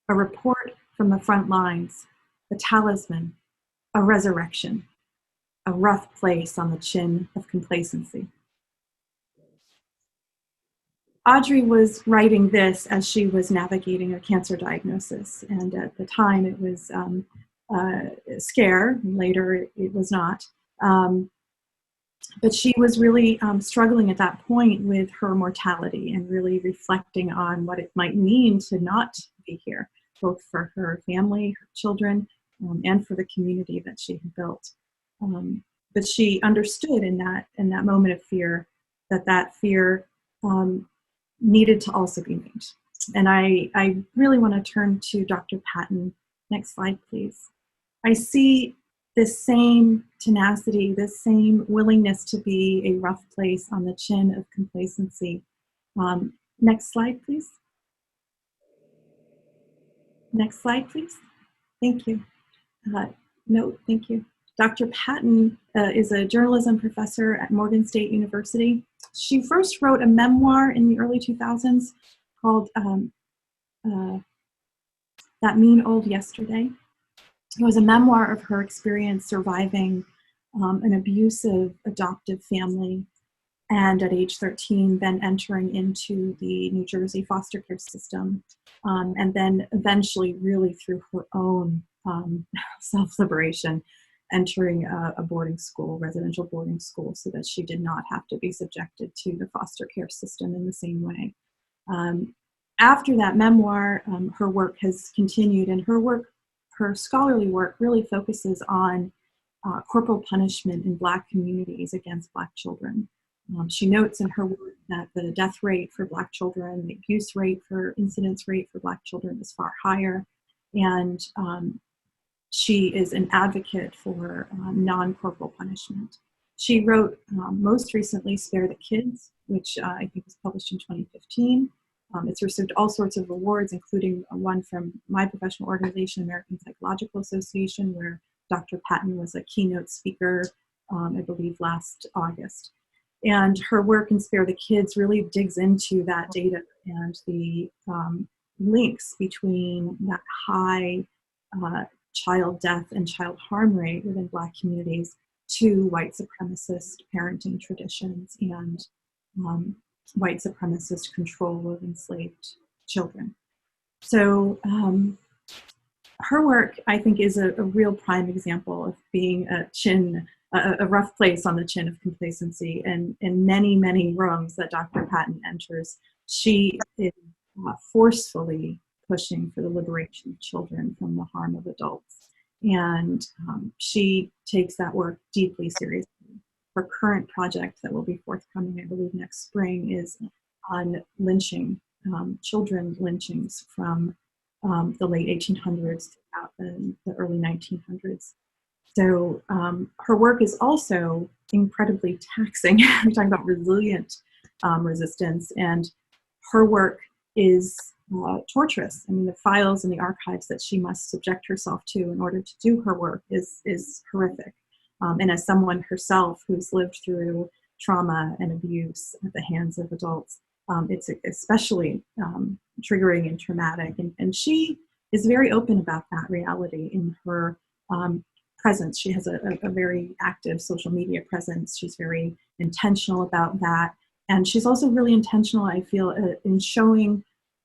a report from the front lines, a talisman, a resurrection, a rough place on the chin of complacency." Audrey was writing this as she was navigating a cancer diagnosis, and at the time it was a scare. Later it was not. But she was really struggling at that point with her mortality and really reflecting on what it might mean to not be here, both for her family, her children, and for the community that she had built. But she understood in that moment of fear that fear needed to also be named. And I really want to turn to Dr. Patton. Next slide, please. I see this same tenacity, this same willingness to be a rough place on the chin of complacency. Next slide, please. Next slide, please. Thank you. No, thank you. Dr. Patton is a journalism professor at Morgan State University. She first wrote a memoir in the early 2000s called That Mean Old Yesterday. It was a memoir of her experience surviving an abusive adoptive family, and at age 13, then entering into the New Jersey foster care system, and then eventually really through her own self-liberation, entering a boarding school, residential boarding school, so that she did not have to be subjected to the foster care system in the same way. After that memoir, her work has continued, and her scholarly work really focuses on corporal punishment in Black communities against Black children. She notes in her work that the death rate for Black children, the abuse rate for incidence rate for Black children is far higher, and she is an advocate for non-corporal punishment. She wrote most recently Spare the Kids, which I think was published in 2015. It's received all sorts of awards, including one from my professional organization, American Psychological Association, where Dr. Patton was a keynote speaker, I believe, last August. And her work in Spare the Kids really digs into that data and the links between that high child death and child harm rate within Black communities to white supremacist parenting traditions and white supremacist control of enslaved children. So her work, I think, is a real prime example of being a rough place on the chin of complacency. And in many, many rooms that Dr. Patton enters, she is forcefully pushing for the liberation of children from the harm of adults. And she takes that work deeply seriously. Her current project that will be forthcoming, I believe, next spring is on lynching, children lynchings from the late 1800s throughout the early 1900s. So her work is also incredibly taxing. We're talking about resilient resistance, and her work is torturous. I mean, the files and the archives that she must subject herself to in order to do her work is horrific. And as someone herself who's lived through trauma and abuse at the hands of adults, it's especially triggering and traumatic. And she is very open about that reality in her presence. She has a very active social media presence. She's very intentional about that. And she's also really intentional, I feel, in showing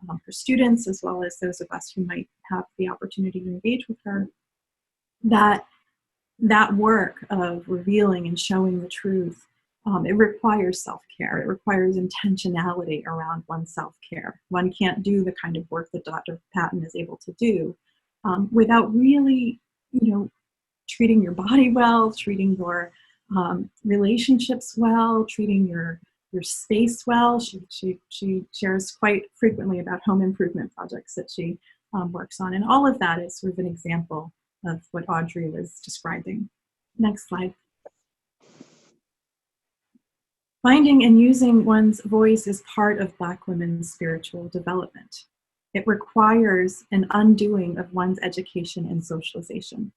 her students, as well as those of us who might have the opportunity to engage with her, that work of revealing and showing the truth, it requires self-care. It requires intentionality around one's self-care. One can't do the kind of work that Dr. Patton is able to do without really, treating your body well, treating your relationships well, treating your space well. She shares quite frequently about home improvement projects that she works on. And all of that is sort of an example of what Audrey was describing. Next slide. Finding and using one's voice is part of Black women's spiritual development. It requires an undoing of one's education and socialization.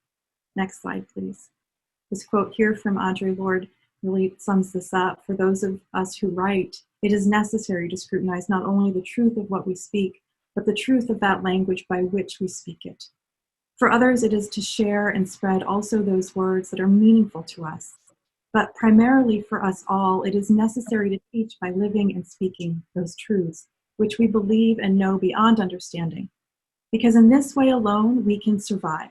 Next slide, please. This quote here from Audre Lorde really sums this up. For those of us who write, it is necessary to scrutinize not only the truth of what we speak, but the truth of that language by which we speak it. For others, it is to share and spread also those words that are meaningful to us. But primarily for us all, it is necessary to teach by living and speaking those truths, which we believe and know beyond understanding. Because in this way alone, we can survive,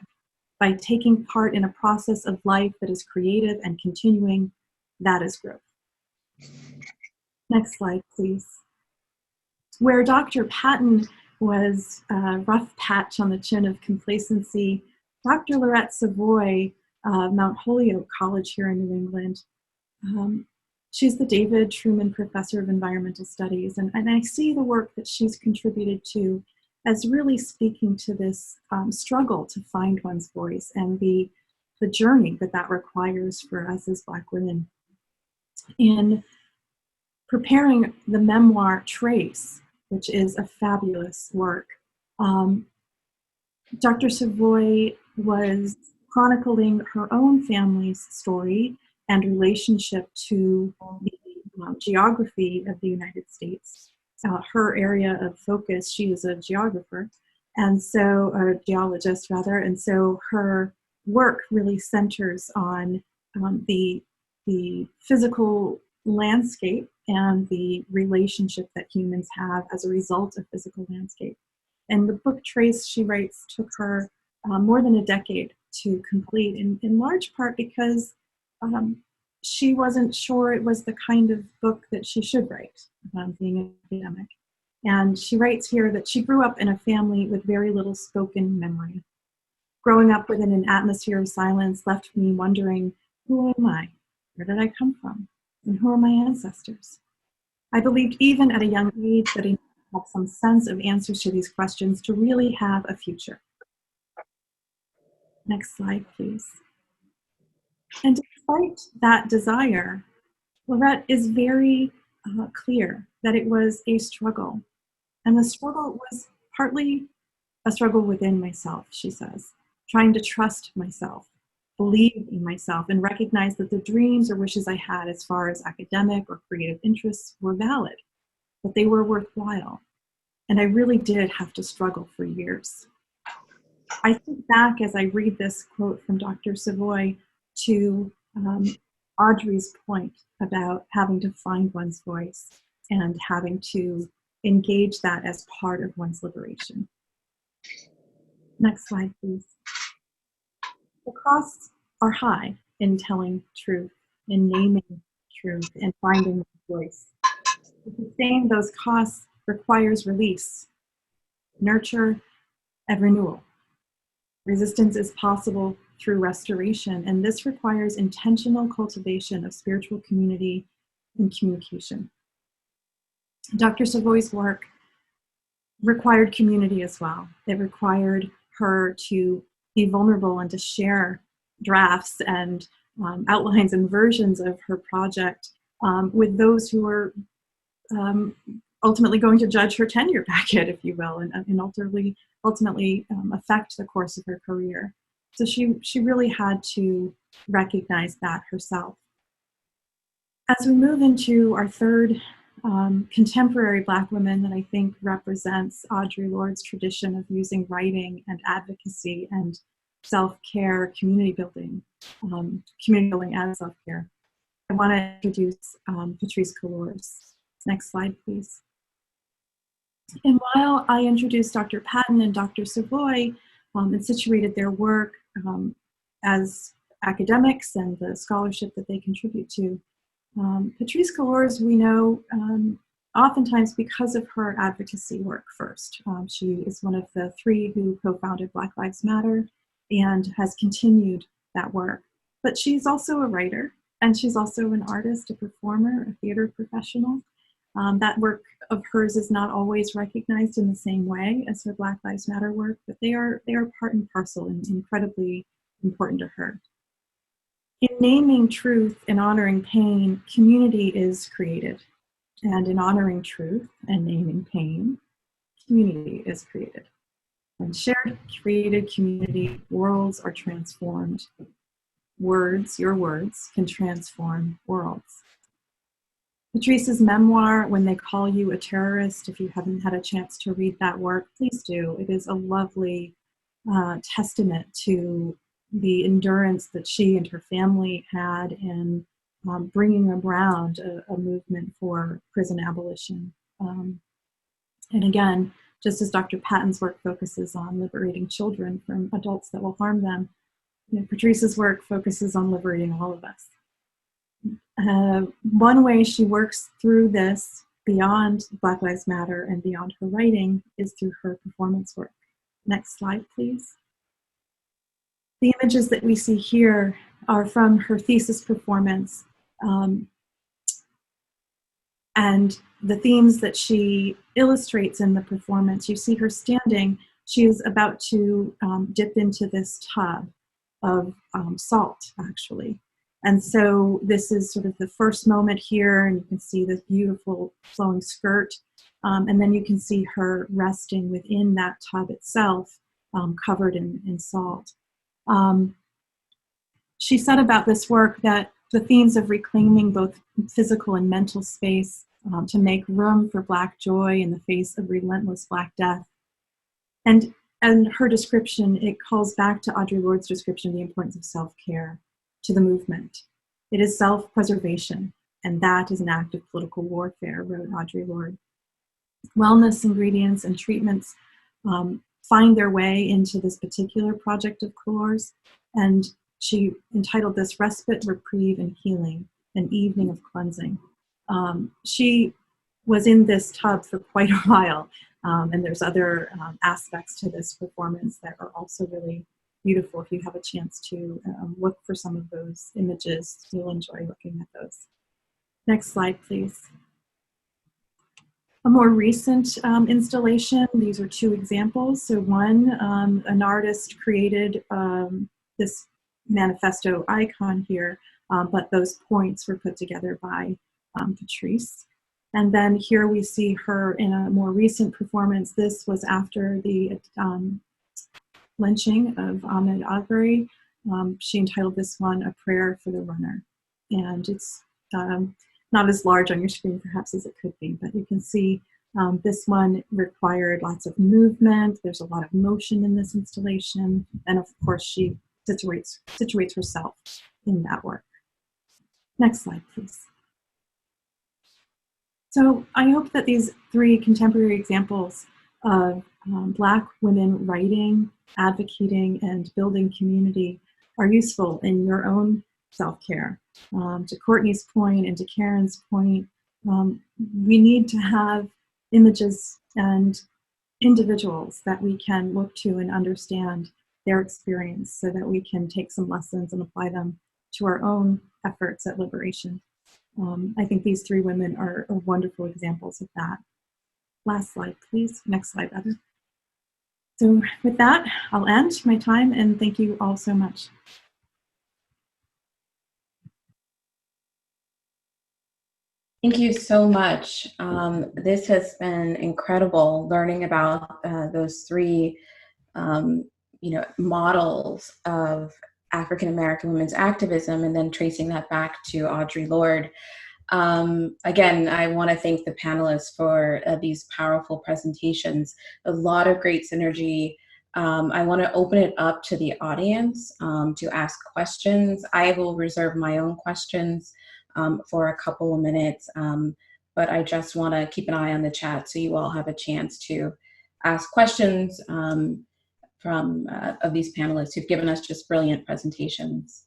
by taking part in a process of life that is creative and continuing. That is growth. Next slide, please. Where Dr. Patton was a rough patch on the chin of complacency, Dr. Loretta Savoy, Mount Holyoke College here in New England, she's the David Truman Professor of Environmental Studies, and I see the work that she's contributed to as really speaking to this struggle to find one's voice and the journey that requires for us as Black women. In preparing the memoir Trace, which is a fabulous work, Dr. Savoy was chronicling her own family's story and relationship to the geography of the United States. Her area of focus, she is a geographer, and so, or a geologist rather, and so her work really centers on the physical landscape and the relationship that humans have as a result of physical landscape. And the book Trace, she writes, took her more than a decade to complete, in large part because she wasn't sure it was the kind of book that she should write, being an academic. And she writes here that she grew up in a family with very little spoken memory. Growing up within an atmosphere of silence left me wondering, who am I? Where did I come from? And who are my ancestors? I believed even at a young age that I needed to have some sense of answers to these questions to really have a future. Next slide, please. And despite that desire, Loretta is very clear that it was a struggle. And the struggle was partly a struggle within myself, she says, trying to trust myself, believe in myself, and recognize that the dreams or wishes I had as far as academic or creative interests were valid, that they were worthwhile. And I really did have to struggle for years. I think back as I read this quote from Dr. Savoy to Audrey's point about having to find one's voice and having to engage that as part of one's liberation. Next slide, please. The costs are high in telling truth, in naming truth, and finding voice. To sustain those costs requires release, nurture, and renewal. Resistance is possible through restoration, and this requires intentional cultivation of spiritual community and communication. Dr. Savoy's work required community as well. It required her to be vulnerable and to share drafts and outlines and versions of her project with those who were ultimately going to judge her tenure packet, if you will, and ultimately affect the course of her career. So she really had to recognize that herself. As we move into our third contemporary Black woman that I think represents Audre Lorde's tradition of using writing and advocacy and self-care, community building and self-care, I want to introduce Patrice Gallors. Next slide, please. And while I introduced Dr. Patton and Dr. Savoy and situated their work as academics and the scholarship that they contribute to, Patrice Gallors, we know oftentimes because of her advocacy work first. She is one of the three who co-founded Black Lives Matter and has continued that work. But she's also a writer, and she's also an artist, a performer, a theater professional. That work of hers is not always recognized in the same way as her Black Lives Matter work, but they are part and parcel and incredibly important to her. In naming truth and honoring pain, community is created. And in honoring truth and naming pain, community is created. In shared created community, worlds are transformed. Words, your words, can transform worlds. Patrice's memoir, When They Call You a Terrorist, if you haven't had a chance to read that work, please do. It is a lovely testament to the endurance that she and her family had in bringing around a movement for prison abolition. And again, just as Dr. Patton's work focuses on liberating children from adults that will harm them, Patrice's work focuses on liberating all of us. One way she works through this beyond Black Lives Matter and beyond her writing is through her performance work. Next slide, please. The images that we see here are from her thesis performance, and the themes that she illustrates in the performance. You see her standing. She is about to dip into this tub of salt, actually. And so this is sort of the first moment here, and you can see this beautiful flowing skirt. And then you can see her resting within that tub itself, covered in salt. She said about this work that the themes of reclaiming both physical and mental space to make room for Black joy in the face of relentless Black death. And her description, it calls back to Audre Lorde's description of the importance of self-care to the movement. It is self-preservation, and that is an act of political warfare, wrote Audre Lorde. Wellness ingredients and treatments find their way into this particular project of Gallors, and she entitled this Respite, Reprieve, and Healing, an Evening of Cleansing. She was in this tub for quite a while, and there's other aspects to this performance that are also really beautiful. If you have a chance to look for some of those images, you'll enjoy looking at those. Next slide, please. A more recent installation, these are two examples. So one, an artist created this manifesto icon here, but those points were put together by Patrice. And then here we see her in a more recent performance. This was after the lynching of Ahmaud Arbery. She entitled this one, A Prayer for the Runner. And it's not as large on your screen perhaps as it could be, but you can see this one required lots of movement. There's a lot of motion in this installation. And of course, she situates herself in that work. Next slide, please. So I hope that these three contemporary examples of Black women writing, advocating, and building community are useful in your own self-care. To Courtney's point and to Karen's point, we need to have images and individuals that we can look to and understand their experience so that we can take some lessons and apply them to our own efforts at liberation. I think these three women are wonderful examples of that. Last slide, please. Next slide, Heather. So with that, I'll end my time and thank you all so much. Thank you so much. This has been incredible learning about those three models of African-American women's activism and then tracing that back to Audre Lorde. Again, I want to thank the panelists for these powerful presentations. A lot of great synergy. I want to open it up to the audience to ask questions. I will reserve my own questions for a couple of minutes, but I just want to keep an eye on the chat so you all have a chance to ask questions of these panelists who've given us just brilliant presentations.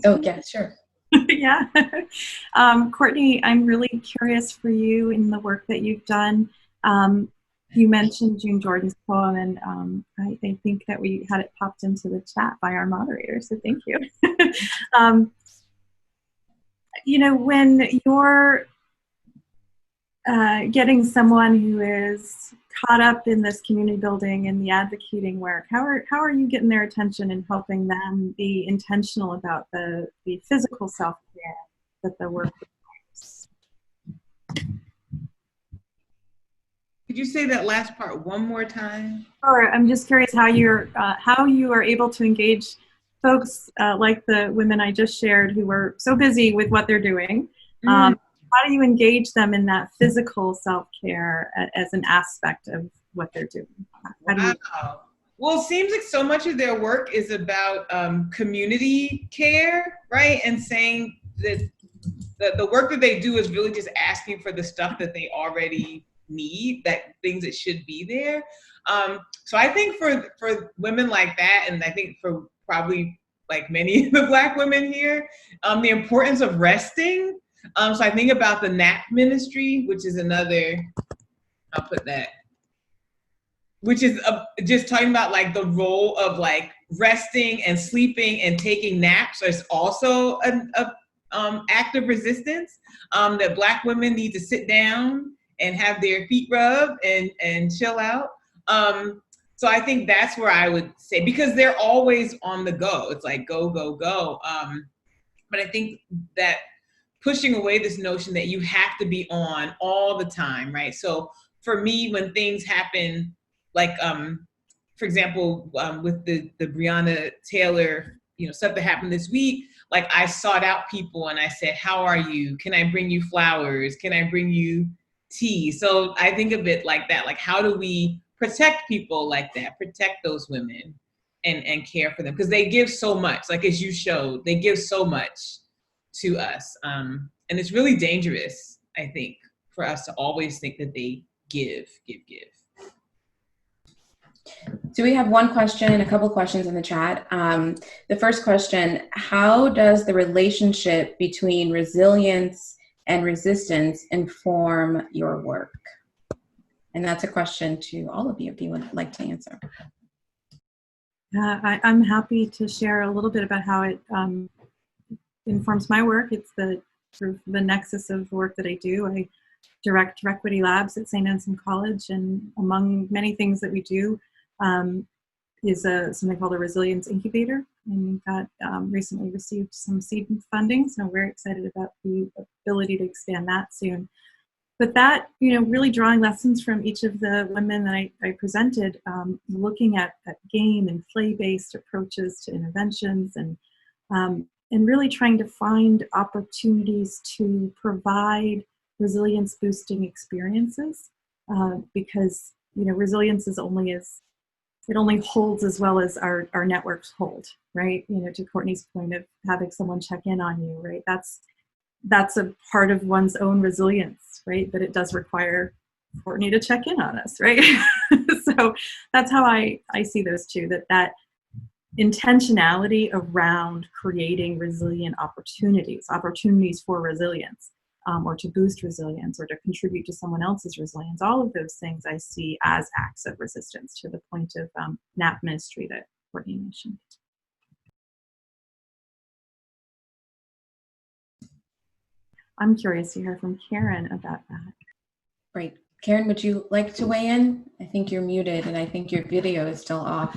Oh, yeah, sure. Yeah. Courtney, I'm really curious for you in the work that you've done. You mentioned June Jordan's poem, and I think that we had it popped into the chat by our moderator, so thank you. When you're getting someone who is caught up in this community building and the advocating work, how are you getting their attention and helping them be intentional about the physical self-care that the work requires? Could you say that last part one more time? Sure. I'm just curious how you are able to engage folks like the women I just shared who are so busy with what they're doing. How do you engage them in that physical self-care as an aspect of what they're doing? Wow. Well, it seems like so much of their work is about community care, right? And saying that the work that they do is really just asking for the stuff that they already need, that things that should be there. So I think for women like that, and I think for probably like many of the Black women here, the importance of resting. So I think about the nap ministry, which is another, I'll put that, which is just talking about like the role of like resting and sleeping and taking naps is also an act of resistance, that Black women need to sit down and have their feet rubbed and chill out. So I think that's where I would say, because they're always on the go. It's like go, go, go. But I think that pushing away this notion that you have to be on all the time, right? So for me, when things happen, like for example, with the Breonna Taylor, stuff that happened this week, like I sought out people and I said, how are you? Can I bring you flowers? Can I bring you tea? So I think of it like that, like how do we protect people like that, protect those women and care for them? Because they give so much, like as you showed, they give so much to us. And it's really dangerous, I think, for us to always think that they give. So we have one question, a couple questions in the chat. The first question, how does the relationship between resilience and resistance inform your work? And that's a question to all of you if you would like to answer. I'm happy to share a little bit about how it informs my work. It's the sort of the nexus of the work that I do. I direct Equity Labs at St. Anselm College, and among many things that we do is something called a resilience incubator, and we got recently received some seed funding, so we're excited about the ability to expand that soon. But that, really drawing lessons from each of the women that I presented, looking at game and play-based approaches to interventions, and really trying to find opportunities to provide resilience-boosting experiences, because resilience is only holds as well as our networks hold, right? To Courtney's point of having someone check in on you, right? That's a part of one's own resilience, right? But it does require Courtney to check in on us, right? So that's how I see those two, that intentionality around creating resilient opportunities for resilience, or to boost resilience or to contribute to someone else's resilience. All of those things I see as acts of resistance, to the point of nap ministry that Courtney mentioned. I'm curious to hear from Karen about that. Great. Karen, would you like to weigh in? I think you're muted and I think your video is still off.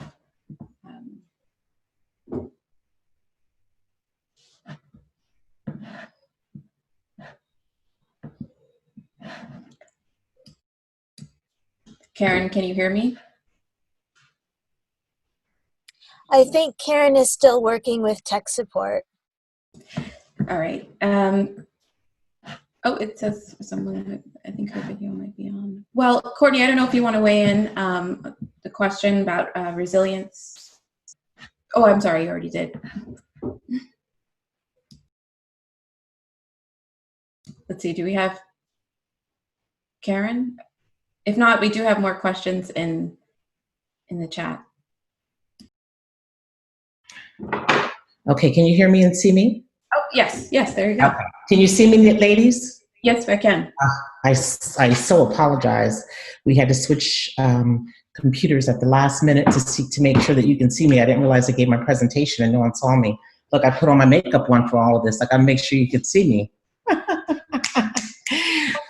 Karen, can you hear me? I think Karen is still working with tech support. All right. Oh, it says someone, I think her video might be on. Well, Courtney, I don't know if you want to weigh in the question about resilience. Oh, I'm sorry, you already did. Let's see, do we have Karen? If not, we do have more questions in the chat. Okay, can you hear me and see me? Oh, yes, there you go. Okay. Can you see me, ladies? Yes, I can. I so apologize. We had to switch computers at the last minute to make sure that you can see me. I didn't realize I gave my presentation and no one saw me. Look, I put on my makeup one for all of this. Like, I make sure you could see me.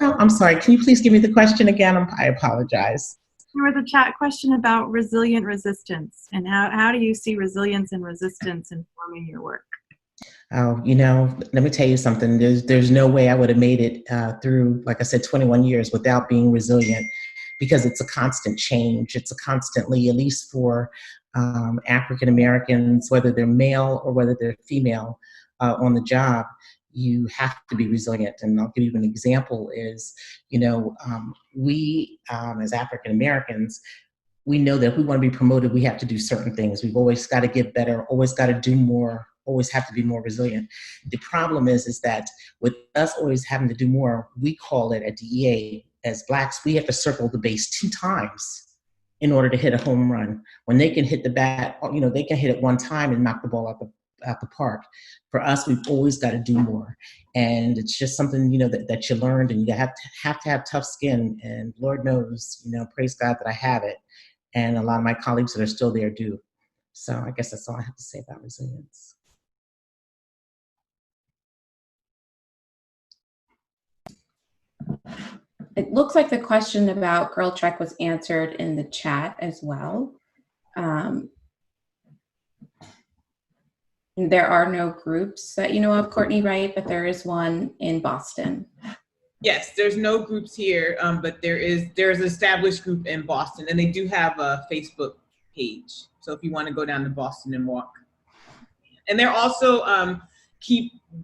I'm sorry, can you please give me the question again? I apologize. There was a chat question about resilient resistance, and how do you see resilience and resistance informing your work? Oh, let me tell you something. There's no way I would have made it through, like I said, 21 years without being resilient, because it's a constant change. It's a constantly, at least for African Americans, whether they're male or whether they're female on the job, you have to be resilient. And I'll give you an example is, we as African Americans, we know that if we want to be promoted, we have to do certain things. We've always got to get better, always got to do more, always have to be more resilient. The problem is that with us always having to do more, we call it at DEA, as Blacks, we have to circle the base 2 times in order to hit a home run. When they can hit the bat, they can hit it 1 time and knock the ball out the park. For us, we've always got to do more. And it's just something, that you learned, and you have to have tough skin. And Lord knows, praise God that I have it. And a lot of my colleagues that are still there do. So I guess that's all I have to say about resilience. It looks like the question about Girl Trek was answered in the chat as well. There are no groups that you know of, Courtney, right? But there is one in Boston. Yes, there's no groups here, but there's an established group in Boston, and they do have a Facebook page. So if you want to go down to Boston and walk. And they're also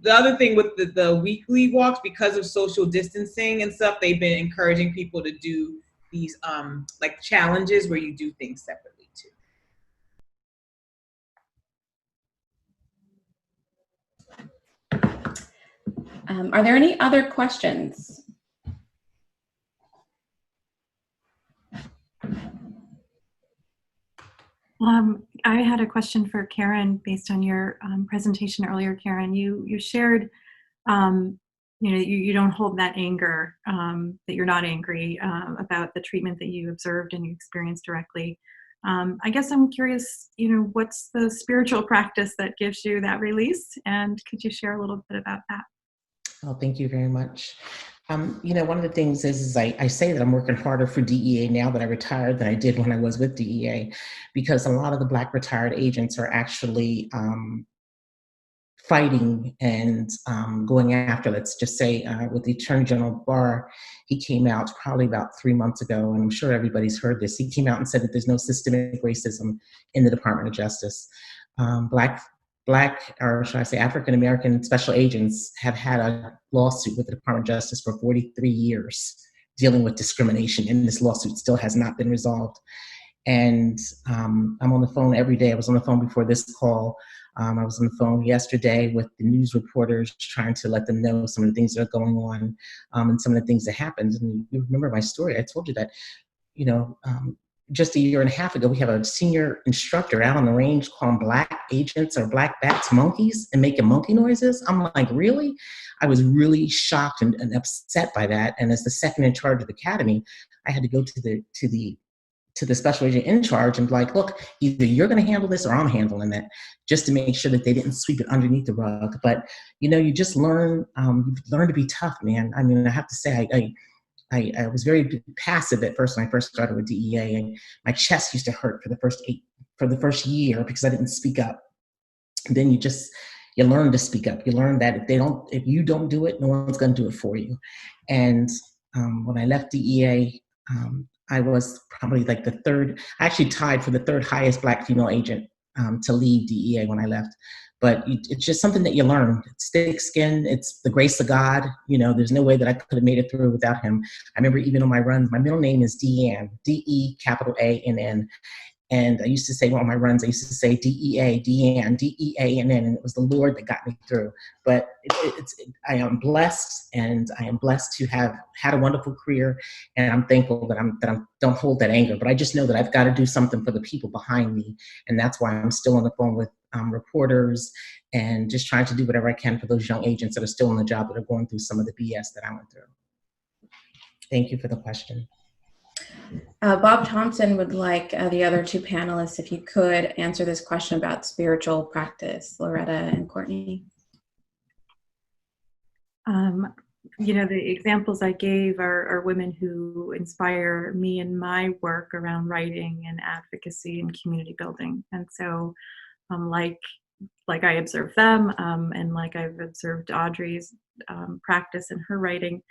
the other thing with the weekly walks, because of social distancing and stuff, they've been encouraging people to do these like challenges where you do things separately too. Are there any other questions? I had a question for Karen based on your presentation earlier, Karen. You shared, you don't hold that anger, that you're not angry about the treatment that you observed and you experienced directly. I guess I'm curious, what's the spiritual practice that gives you that release? And could you share a little bit about that? Oh, thank you very much. One of the things is I say that I'm working harder for DEA now that I retired than I did when I was with DEA, because a lot of the Black retired agents are actually fighting and going after, let's just say, with the Attorney General Barr. He came out probably about 3 months ago, and I'm sure everybody's heard this. He came out and said that there's no systemic racism in the Department of Justice. Black, or should I say African-American special agents have had a lawsuit with the Department of Justice for 43 years dealing with discrimination, and this lawsuit still has not been resolved. And I'm on the phone every day. I was on the phone before this call. I was on the phone yesterday with the news reporters trying to let them know some of the things that are going on and some of the things that happened. And you remember my story. I told you that, just a year and a half ago, we have a senior instructor out on the range calling Black agents or Black bats monkeys and making monkey noises. I'm like, really? I was really shocked and upset by that. And as the second in charge of the academy, I had to go to the special agent in charge and be like, look, either you're going to handle this or I'm handling it, just to make sure that they didn't sweep it underneath the rug. But, you just learn, you learn to be tough, man. I mean, I have to say, I was very passive at first when I first started with DEA, and my chest used to hurt for the first year because I didn't speak up. Then you learn to speak up. You learn that if you don't do it, no one's going to do it for you. And when I left DEA, I was probably like I actually tied for the 3rd highest Black female agent to leave DEA when I left. But it's just something that you learn. It's thick skin. It's the grace of God. There's no way that I could have made it through without him. I remember even on my runs, my middle name is DeAnn, DeAnn. And I used to say on my runs, I used to say DEA, DeAnn, DEANN, and it was the Lord that got me through. But I am blessed, and I am blessed to have had a wonderful career, and I'm thankful that I don't hold that anger. But I just know that I've got to do something for the people behind me, and that's why I'm still on the phone with reporters and just trying to do whatever I can for those young agents that are still on the job that are going through some of the BS that I went through. Thank you for the question. Bob Thompson would like the other 2 panelists, if you could, answer this question about spiritual practice, Loretta and Courtney. you know, the examples I gave are women who inspire me in my work around writing and advocacy and community building. And so, like I observe them, and like I've observed Audrey's practice in her writing,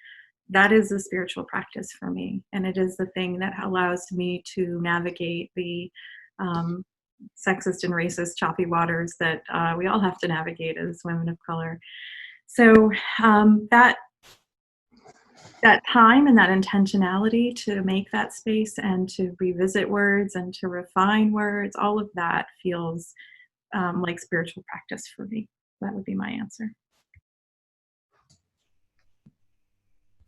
that is a spiritual practice for me. And it is the thing that allows me to navigate the sexist and racist choppy waters that we all have to navigate as women of color. So that time and that intentionality to make that space and to revisit words and to refine words, all of that feels like spiritual practice for me. That would be my answer.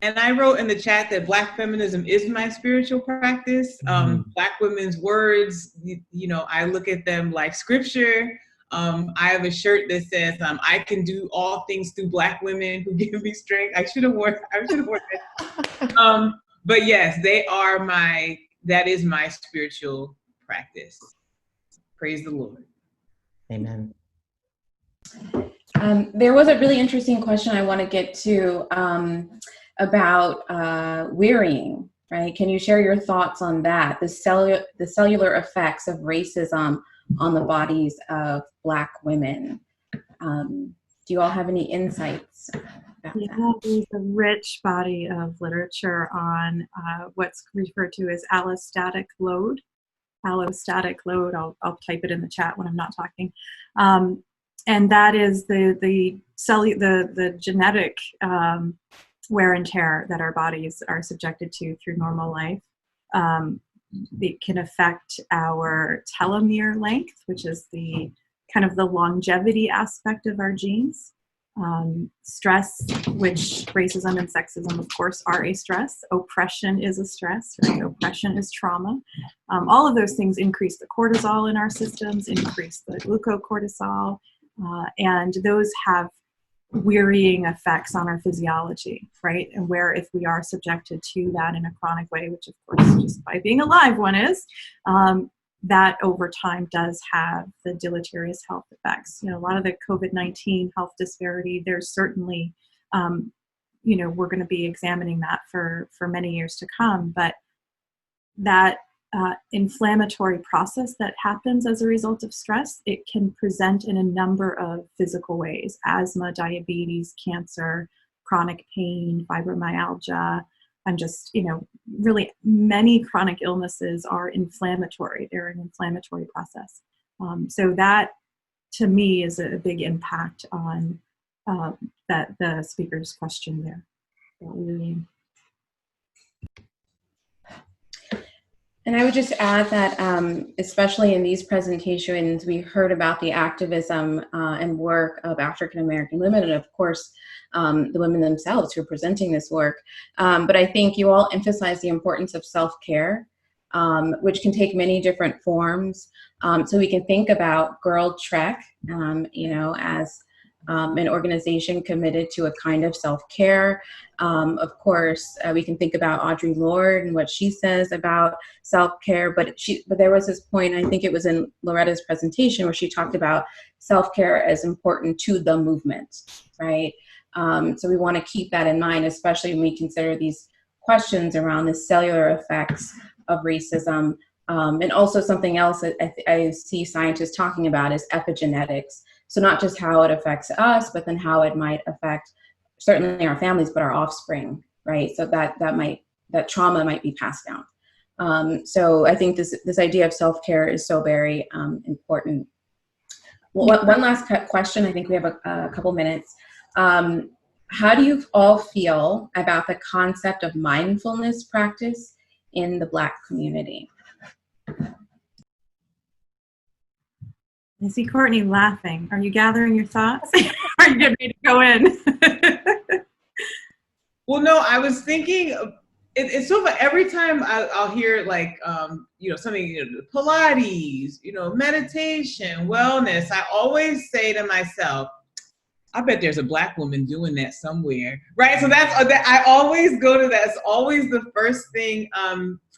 And I wrote in the chat that Black feminism is my spiritual practice. Black women's words, you know, I look at them like scripture. I have a shirt that says, I can do all things through Black women who give me strength. I should have worn that. But yes, that is my spiritual practice. Praise the Lord. Amen. There was a really interesting question I want to get to about wearying, right? Can you share your thoughts on that? The cellular effects of racism on the bodies of Black women. Do you all have any insights about that? There's a rich body of literature on what's referred to as allostatic load. Allostatic load, I'll type it in the chat when I'm not talking. And that is the genetic wear and tear that our bodies are subjected to through normal life. It can affect our telomere length, which is the kind of the longevity aspect of our genes. Stress, which racism and sexism, of course, are a stress. Oppression is a stress, right? Oppression is trauma. All of those things increase the cortisol in our systems, increase the glucocortisol, and those have wearying effects on our physiology, right? And where if we are subjected to that in a chronic way, which of course just by being alive one is, that over time does have the deleterious health effects. You know, a lot of the COVID-19 health disparity, there's certainly, you know, we're going to be examining that for many years to come, but that inflammatory process that happens as a result of stress, it can present in a number of physical ways: asthma, diabetes, cancer, chronic pain, fibromyalgia, and just, you know, really many chronic illnesses are inflammatory. They're an inflammatory process. So that, to me, is a big impact on that the speaker's question there. And I would just add that, especially in these presentations, we heard about the activism and work of African American women, and of course, the women themselves who are presenting this work. But I think you all emphasize the importance of self-care, which can take many different forms. So we can think about Girl Trek, you know, as an organization committed to a kind of self-care. Of course, we can think about Audre Lorde and what she says about self-care, but there was this point, I think it was in Loretta's presentation, where she talked about self-care as important to the movement, right? So we want to keep that in mind, especially when we consider these questions around the cellular effects of racism. And also something else that I see scientists talking about is epigenetics. So not just how it affects us, but then how it might affect certainly our families, but our offspring, right? So that trauma might be passed down. So I think this idea of self-care is so very important. Well, one last question. I think we have a couple minutes. How do you all feel about the concept of mindfulness practice in the Black community? I see Courtney laughing. Are you gathering your thoughts? Are you getting ready to go in? Well, no, I was thinking, it's so funny. Every time I'll hear like, you know, something, you know, Pilates, you know, meditation, wellness, I always say to myself, I bet there's a Black woman doing that somewhere, right? So I always go to that. It's always the first thing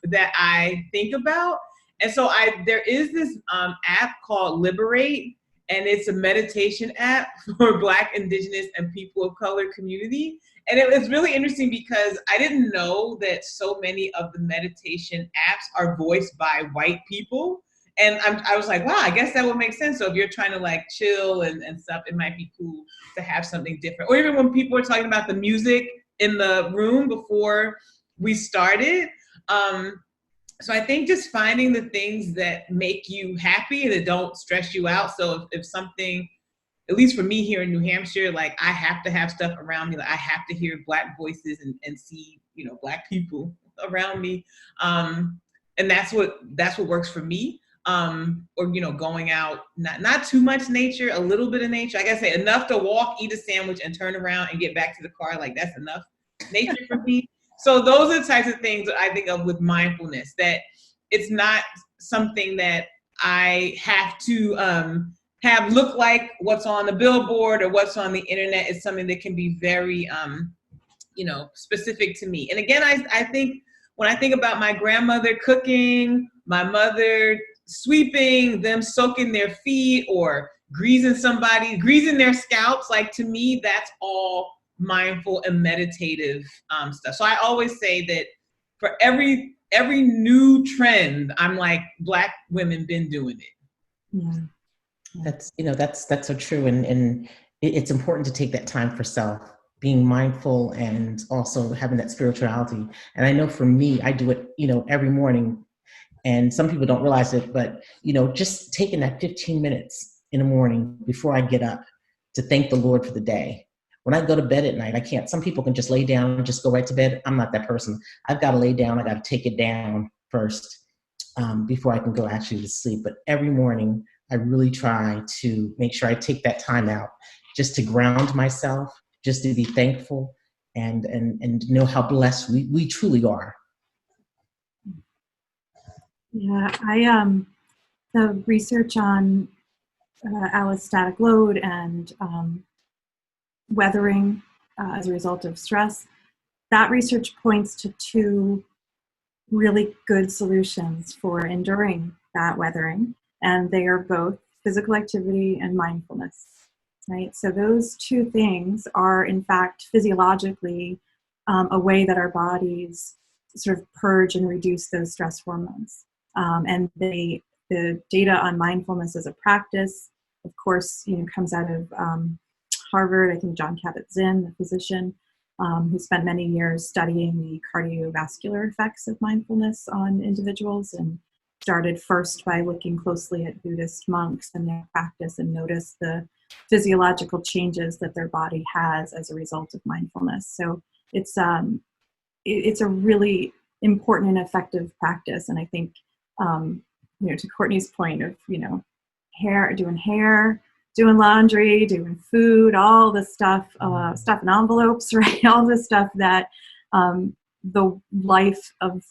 that I think about. And so there is this app called Liberate, and it's a meditation app for Black, Indigenous, and people of color community. And it was really interesting because I didn't know that so many of the meditation apps are voiced by white people. And I was like, wow, I guess that would make sense. So if you're trying to like chill and stuff, it might be cool to have something different. Or even when people were talking about the music in the room before we started. So I think just finding the things that make you happy and that don't stress you out. So if something, at least for me here in New Hampshire, like I have to have stuff around me. Like I have to hear Black voices and see, you know, Black people around me. And that's what works for me. Or, you know, going out, not too much nature, a little bit of nature. I gotta say enough to walk, eat a sandwich and turn around and get back to the car. Like that's enough nature for me. So those are the types of things that I think of with mindfulness, that it's not something that I have to have look like what's on the billboard or what's on the internet. It's something that can be very, you know, specific to me. And again, I think when I think about my grandmother cooking, my mother sweeping, them soaking their feet or greasing their scalps, like to me, that's all mindful and meditative stuff. So I always say that for every new trend, I'm like, Black women been doing it. Yeah. That's, you know, that's so true. And it's important to take that time for self, being mindful and also having that spirituality. And I know for me, I do it, you know, every morning, and some people don't realize it, but, you know, just taking that 15 minutes in the morning before I get up to thank the Lord for the day. When I go to bed at night, I can't. Some people can just lay down and just go right to bed. I'm not that person. I've got to lay down. I got to take it down first before I can go actually to sleep. But every morning, I really try to make sure I take that time out just to ground myself, just to be thankful and know how blessed we truly are. Yeah, the research on allostatic load and weathering as a result of stress, that research points to two really good solutions for enduring that weathering, and they are both physical activity and mindfulness, right? So those two things are in fact physiologically a way that our bodies sort of purge and reduce those stress hormones. And the data on mindfulness as a practice, of course, you know, comes out of Harvard. I think Jon Kabat-Zinn, the physician, who spent many years studying the cardiovascular effects of mindfulness on individuals, and started first by looking closely at Buddhist monks and their practice and noticed the physiological changes that their body has as a result of mindfulness. So it's a really important and effective practice. And I think, you know, to Courtney's point of, you know, hair, doing laundry, doing food, all the stuff in envelopes, right? All the stuff that the life of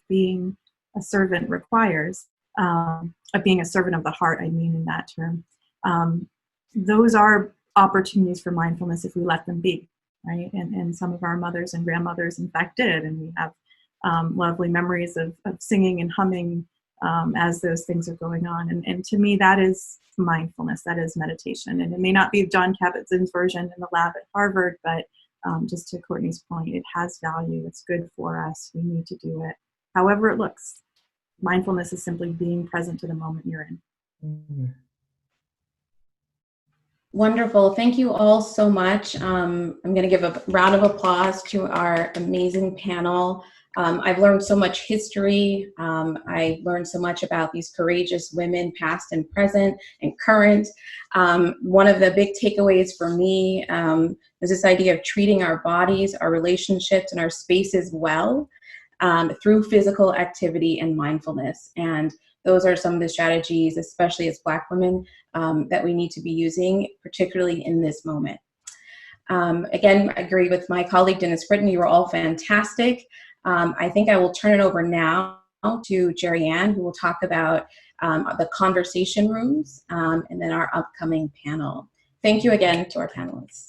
being a servant requires, of being a servant of the heart, I mean in that term. Those are opportunities for mindfulness if we let them be, right? And some of our mothers and grandmothers, in fact, did. And we have lovely memories of singing and humming as those things are going on. And to me, that is mindfulness, that is meditation. And it may not be Jon Kabat-Zinn's version in the lab at Harvard, but just to Courtney's point, it has value, it's good for us, we need to do it. However it looks, mindfulness is simply being present to the moment you're in. Mm-hmm. Wonderful. Thank you all so much. I'm going to give a round of applause to our amazing panel. I've learned so much history. I learned so much about these courageous women, past and present and current. One of the big takeaways for me is this idea of treating our bodies, our relationships, and our spaces well through physical activity and mindfulness. And those are some of the strategies, especially as Black women, that we need to be using, particularly in this moment. Again, I agree with my colleague, Dennis Britton. You were all fantastic. I think I will turn it over now to DeAnn, who will talk about the conversation rooms and then our upcoming panel. Thank you again to our panelists.